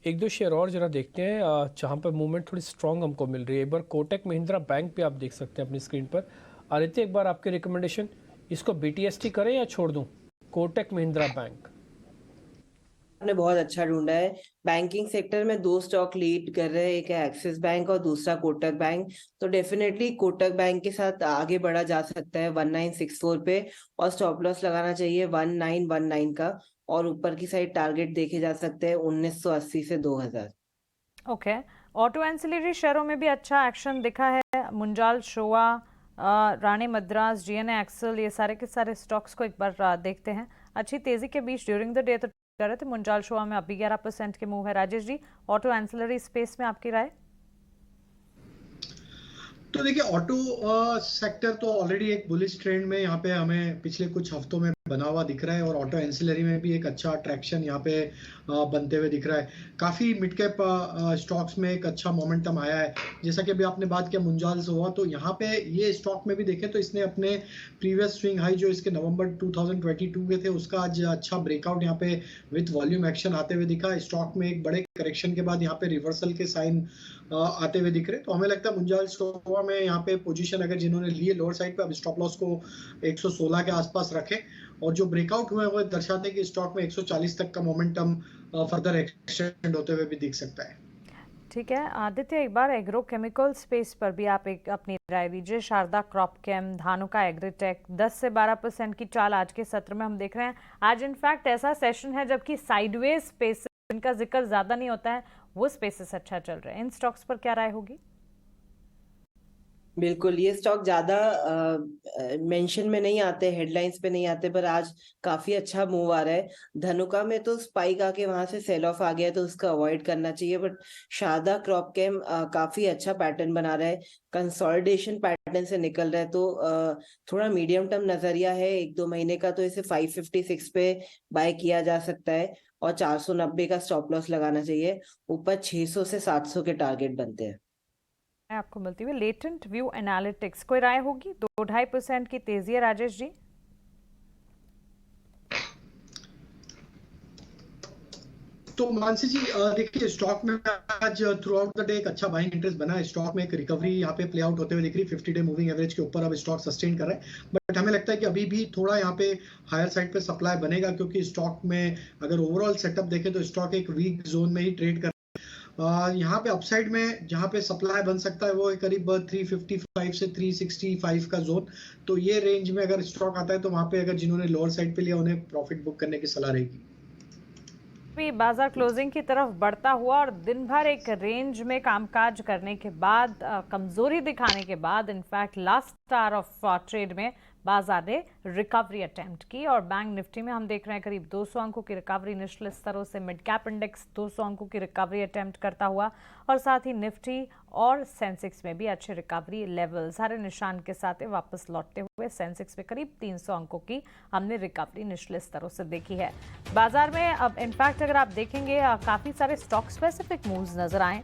एक दो शेयर और जरा देखते हैं जहाँ पर मूवमेंट थोड़ी स्ट्रॉन्ग हमको मिल रही है। एक बार कोटक महिंद्रा बैंक पे आप देख सकते हैं अपनी स्क्रीन पर। आदित्य एक बार आपके रिकमेंडेशन, इसको BTST करें या छोड़ दूं? कोटक महिंद्रा बैंक आपने बहुत अच्छा ढूंढा है। बैंकिंग सेक्टर में 2 स्टॉक लीड कर रहे हैं, एक है एक्सिस बैंक और दूसरा कोटक बैंक। तो डेफिनेटली कोटक बैंक के साथ आगे बढ़ा जा सकता है 1964 पे, और स्टॉप लॉस लगाना चाहिए 1919 का, और ऊपर की साइड टारगेट देखे जा सकते हैं 1980 से 2000। ओके, ऑटो एंसिलरी शेयरों में भी अच्छा एक्शन दिखा है। मुंजाल शोआ, राणे मद्रास, GNA एक्सेल, ये सारे के सारे स्टॉक्स को एक बार देखते हैं। अच्छी तेजी के बीच ड्यूरिंग द डे तो कर रहे थे। मुंजाल शोआ में अभी 11% के मूव है। Rajesh ji, auto ancillary space में आपकी राय? तो देखिए ऑटो सेक्टर तो ऑलरेडी एक बुलिश ट्रेंड में यहाँ पे हमें पिछले कुछ हफ्तों में बना हुआ दिख रहा है, और ऑटो एंसिलरी में भी एक अच्छा अट्रैक्शन यहाँ पे बनते हुए दिख रहा है। काफी मिड कैप स्टॉक्स में एक अच्छा मोमेंटम आया है। जैसा कि अभी आपने बात किया मुंजाल से हुआ, तो यहाँ पे ये स्टॉक में भी देखें तो इसने अपने प्रीवियस स्विंग हाई जो इसके नवंबर 2022 के थे उसका आज अच्छा ब्रेकआउट यहाँ पे विथ वॉल्यूम एक्शन आते हुए दिखा। स्टॉक में एक बड़े करेक्शन के बाद यहाँ पे रिवर्सल के साइन आते हुए दिख रहे। तो हमें लगता है मुंजाल शोआ में यहाँ पे पोजीशन अगर जिन्होंने लिए लोअर साइड पे, अब स्टॉप लॉस को 116 के आसपास रखें, और जो ब्रेकआउट हुए वो दर्शाते हैं कि स्टॉक में 140 तक का मोमेंटम फर्दर एक्सटेंड होते हुए भी दिख सकता है। ठीक है आदित्य, एक बार एग्रो केमिकल स्पेस पर भी आप एक अपनी राय दीजिए। शारदा क्रॉप केम, धानुका एग्रीटेक 10 से 12% की चाल आज के सत्र में हम देख रहे हैं। आज इनफैक्ट ऐसा सेशन है जबकि साइडवेज स्पेस जिनका जिक्र ज्यादा नहीं होता है वो स्पेसेस अच्छा चल रहे हैं। इन स्टॉक्स पर क्या राय होगी? बिल्कुल, ये स्टॉक ज्यादा मेंशन में नहीं आते, हेडलाइंस पे नहीं आते, पर आज काफी अच्छा मूव आ रहा है। धनुका में तो स्पाइक आके वहां से सेल ऑफ आ गया तो उसका अवॉइड करना चाहिए, बट शारदा क्रॉप केम काफी अच्छा पैटर्न बना रहा है, कंसोलिडेशन पैटर्न से निकल रहा है, तो थोड़ा मीडियम टर्म नजरिया है 1-2 महीने का, तो इसे 556 पे बाय किया जा सकता है और 490 का स्टॉप लॉस लगाना चाहिए। ऊपर 600 से 700 के टारगेट बनते हैं। आपको मिलती हुई। लेटेंट व्यू एनालिटिक्स, कोई राय होगी? 2-2.5% की तेजी है राजेश जी। तो मानसी जी देखिए, स्टॉक में आज थ्रू आउट द डे एक अच्छा बाइंग इंटरेस्ट बना है। स्टॉक में एक रिकवरी यहाँ पे प्ले आउट होते हुए दिख रही है। 50 डे मूविंग एवरेज के ऊपर अब स्टॉक सस्टेन कर रहा है, बट हमें लगता है कि अभी भी थोड़ा यहाँ पे हायर साइड पे सप्लाई बनेगा, क्योंकि स्टॉक में अगर ओवरऑल सेटअप देखें तो स्टॉक एक वीक जोन में ही ट्रेड कर यहाँ पे अपसाइड में जहाँ पे सप्लाई बन सकता है वो है करीब 355 से 365 का जोन। तो ये रेंज में अगर स्टॉक आता है तो वहां पे अगर जिन्होंने लोअर साइड पे लिया उन्हें प्रॉफिट बुक करने की सलाह रहेगी। बाजार क्लोजिंग की तरफ बढ़ता हुआ और दिन भर एक रेंज में कामकाज करने के बाद कमजोरी दिखाने के बाद in fact last hour of trade में बाजार ने रिकवरी अटेम्प्ट की और बैंक निफ्टी में हम देख रहे हैं करीब 200 अंकों की रिकवरी निचले स्तरों से। मिड कैप इंडेक्स 200 अंकों की रिकवरी अटेम्प्ट करता हुआ और साथ ही निफ्टी और सेंसेक्स में भी अच्छे रिकवरी लेवल सारे निशान के साथ वापस लौटते हुए सेंसेक्स में करीब 300 अंकों की हमने रिकवरी निचले स्तरों से देखी है। बाजार में अब इनफैक्ट अगर आप देखेंगे काफी सारे स्टॉक स्पेसिफिक मूव्स नजर आए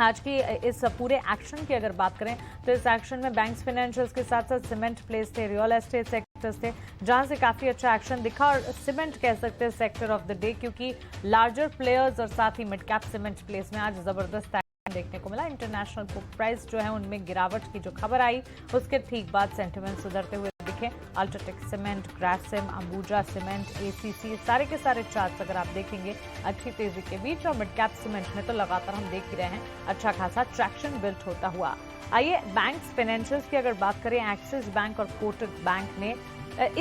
आज की इस पूरे एक्शन की अगर बात करें तो इस एक्शन में बैंक्स फाइनेंशियल्स के साथ साथ सीमेंट प्लेस थे, रियल एस्टेट सेक्टर्स थे, जहां से काफी अच्छा एक्शन दिखा और सीमेंट कह सकते हैं सेक्टर ऑफ द डे, क्योंकि लार्जर प्लेयर्स और साथ ही मिड कैप सीमेंट प्लेस में आज जबरदस्त देखने को मिला। इंटरनेशनल प्राइस जो है उनमें गिरावट की जो खबर आई उसके ठीक बाद सेंटिमेंट सुधरते हुए दिखे। UltraTech cement, Grasim, Ambuja cement, ACC सारे के सारे चार्ट्स अगर आप देखेंगे अच्छी तेजी के बीच और मिड कैप सीमेंट में तो लगातार हम देख ही रहे हैं अच्छा खासा ट्रैक्शन बिल्ड होता हुआ। आइए बैंक्स फाइनेंशियल्स की अगर बात करें, एक्सिस बैंक और कोटक बैंक ने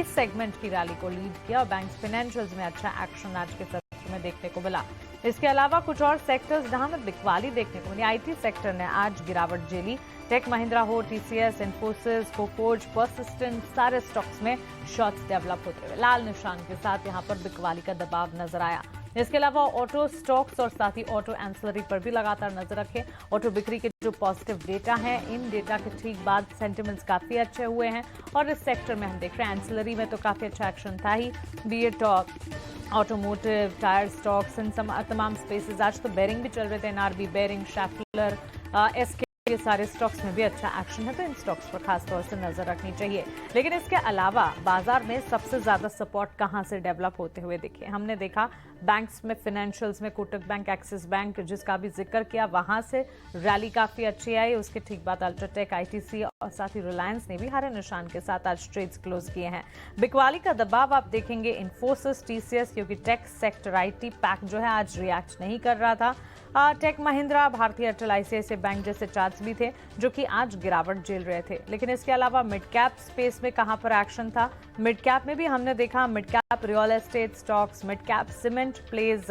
इस सेगमेंट की रैली को लीड किया और बैंक्स फाइनेंशियल्स में अच्छा एक्शन आज के सत्र में देखने को मिला। इसके अलावा कुछ और सेक्टर्स जहां में बिकवाली देखने को मिली, आईटी सेक्टर ने आज गिरावट झेली। टेक महिंद्रा हो, टीसीएस, इन्फोसिस, कोफोर्ज, पर्सिस्टेंट सारे स्टॉक्स में शॉर्ट्स डेवलप होते हुए लाल निशान के साथ यहां पर बिकवाली का दबाव नजर आया। इसके अलावा ऑटो स्टॉक्स और साथ ही ऑटो एंसिलरी पर भी लगातार नजर रखें। ऑटो बिक्री के जो पॉजिटिव डेटा है, इन डेटा के ठीक बाद सेंटिमेंट्स काफी अच्छे हुए हैं और इस सेक्टर में हम देख रहे हैं एंसिलरी में तो काफी अच्छा एक्शन था ही, be it automotive, tyre stocks, इन तमाम स्पेसेस। आज तो बेरिंग भी चल रहे थे, एनआरबी बेरिंग, शैफलर, एसके, ये सारे स्टॉक्स में भी अच्छा एक्शन है, तो इन स्टॉक्स पर खास तौर से नजर रखनी चाहिए। लेकिन इसके अलावा बाजार में सबसे ज्यादा सपोर्ट कहां से डेवलप होते हुए दिखे, हमने देखा बैंक्स में, फाइनेंशियल्स में कोटक बैंक, एक्सिस बैंक जिसका भी जिक्र किया वहां से रैली काफी अच्छी आई। उसके ठीक बाद अल्ट्राटेक, आईटीसी और साथ ही रिलायंस ने भी हरे निशान के साथ आज ट्रेड्स क्लोज किए हैं। बिकवाली का दबाव आप देखेंगे इन्फोसिस, टीसीएस, क्योंकि टेक सेक्टर आईटी पैक जो है आज रिएक्ट नहीं कर रहा था। टेक महिंद्रा, भारतीय एयरटेल, आईसीआईसीआई बैंक जैसे चार्ट्स भी थे जो कि आज गिरावट झेल रहे थे। लेकिन इसके अलावा मिड कैप स्पेस में कहां पर एक्शन था, मिड कैप में भी हमने देखा mid cap real estate stocks, mid cap cement plays,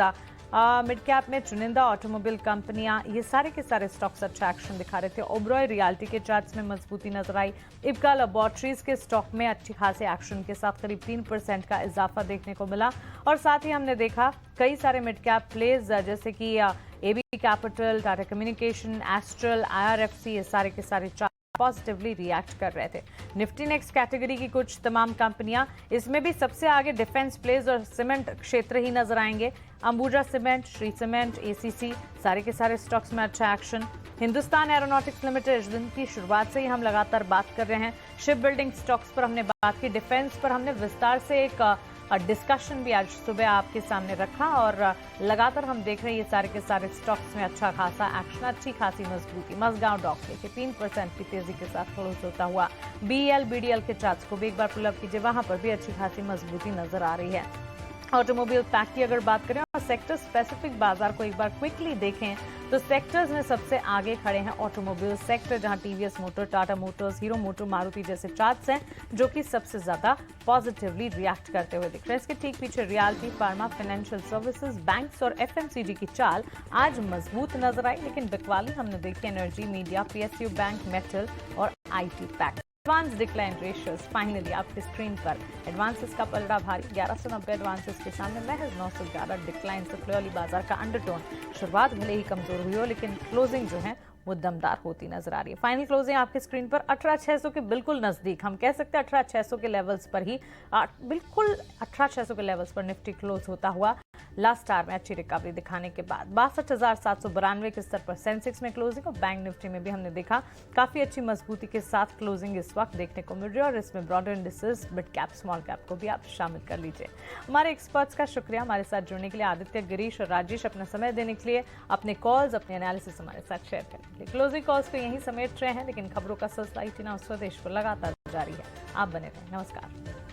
mid cap में चुनिंदा ऑटोमोबाइल कंपनियां, ये सारे के सारे स्टॉक्स अच्छा एक्शन दिखा रहे थे। ओबरॉय रियल्टी के चार्ट्स में मजबूती नजर आई। इब्का लैबोरेटरीज के स्टॉक में अच्छी खासे एक्शन के साथ करीब 3% का इजाफा देखने को मिला और साथ ही हमने देखा कई सारे मिड कैप प्लेज जैसे कि एबी कैपिटल, टाटा कम्युनिकेशन, एस्ट्रल, आईआरएफसी, ये सारे के सारे पॉजिटिवली रिएक्ट कर रहे थे। निफ्टी नेक्स्ट कैटेगरी की कुछ तमाम कंपनियां, इसमें भी सबसे आगे डिफेंस प्लेज और सीमेंट क्षेत्र ही नजर आएंगे। Ambuja cement, Shri cement, ACC सारे के सारे स्टॉक्स में अच्छा एक्शन। हिंदुस्तान एरोनॉटिक्स लिमिटेड इस दिन की शुरुआत से ही हम लगातार बात कर रहे हैं। शिप बिल्डिंग स्टॉक्स पर हमने बात की, डिफेंस पर हमने विस्तार से एक डिस्कशन भी आज सुबह आपके सामने रखा और लगातार हम देख रहे हैं ये सारे के सारे स्टॉक्स में अच्छा खासा एक्शन, अच्छी खासी मजबूती। मजगांव डॉक के 3% की तेजी के साथ क्लोज होता हुआ। बीएल, बीडीएल के चार्ट्स को भी एक बार पुल अप कीजिए, वहां पर भी अच्छी खासी मजबूती नजर आ रही है। ऑटोमोबाइल पैक की अगर बात करें और सेक्टर स्पेसिफिक बाजार को एक बार क्विकली देखें तो सेक्टर्स में सबसे आगे खड़े हैं ऑटोमोबाइल सेक्टर, जहां TVS motor, Tata Motors, hero motor, Maruti जैसे चार्ट्स हैं जो कि सबसे ज्यादा पॉजिटिवली रिएक्ट करते हुए दिख रहे हैं। इसके ठीक पीछे realty, pharma, financial services, banks और एफएमसीजी की चाल आज मजबूत नजर आई। लेकिन बिकवाली हमने देखी energy, media, PSU bank, metal और IT pack. Advance decline ratios finally आपकी स्क्रीन पर, एडवांसेस का पलड़ा भारी, 1190 एडवांसेस के सामने महज 911 डिक्लाइन से क्लियरली बाजार का अंडरटोन शुरुआत भले ही कमजोर हुई हो लेकिन क्लोजिंग जो है वो दमदार होती नजर आ रही है। फाइनल क्लोजिंग आपकी स्क्रीन पर 18600 के बिल्कुल नजदीक, हम कह सकते हैं 18600 के लेवल्स पर ही, बिल्कुल 18600 के लेवल्स पर निफ्टी क्लोज होता हुआ लास्ट आवर में अच्छी रिकवरी दिखाने के बाद 62,792 के स्तर पर सेंसेक्स में क्लोजिंग और बैंक निफ्टी में भी हमने देखा काफी अच्छी मजबूती के साथ क्लोजिंग इस वक्त देखने को मिल रही है और इसमें broader indices, mid cap, small cap को भी आप शामिल कर लीजिए। हमारे एक्सपर्ट्स का शुक्रिया हमारे साथ जुड़ने के लिए, आदित्य, गिरीश और राजेश, अपना समय देने के लिए, अपने कॉल्स, अपने एनालिसिस हमारे साथ शेयर करने के लिए। क्लोजिंग कॉल्स को यहीं समेट रहे हैं, लेकिन खबरों का सिलसिला इतना स्वदेश पर लगातार जारी है। आप बने रहें। नमस्कार।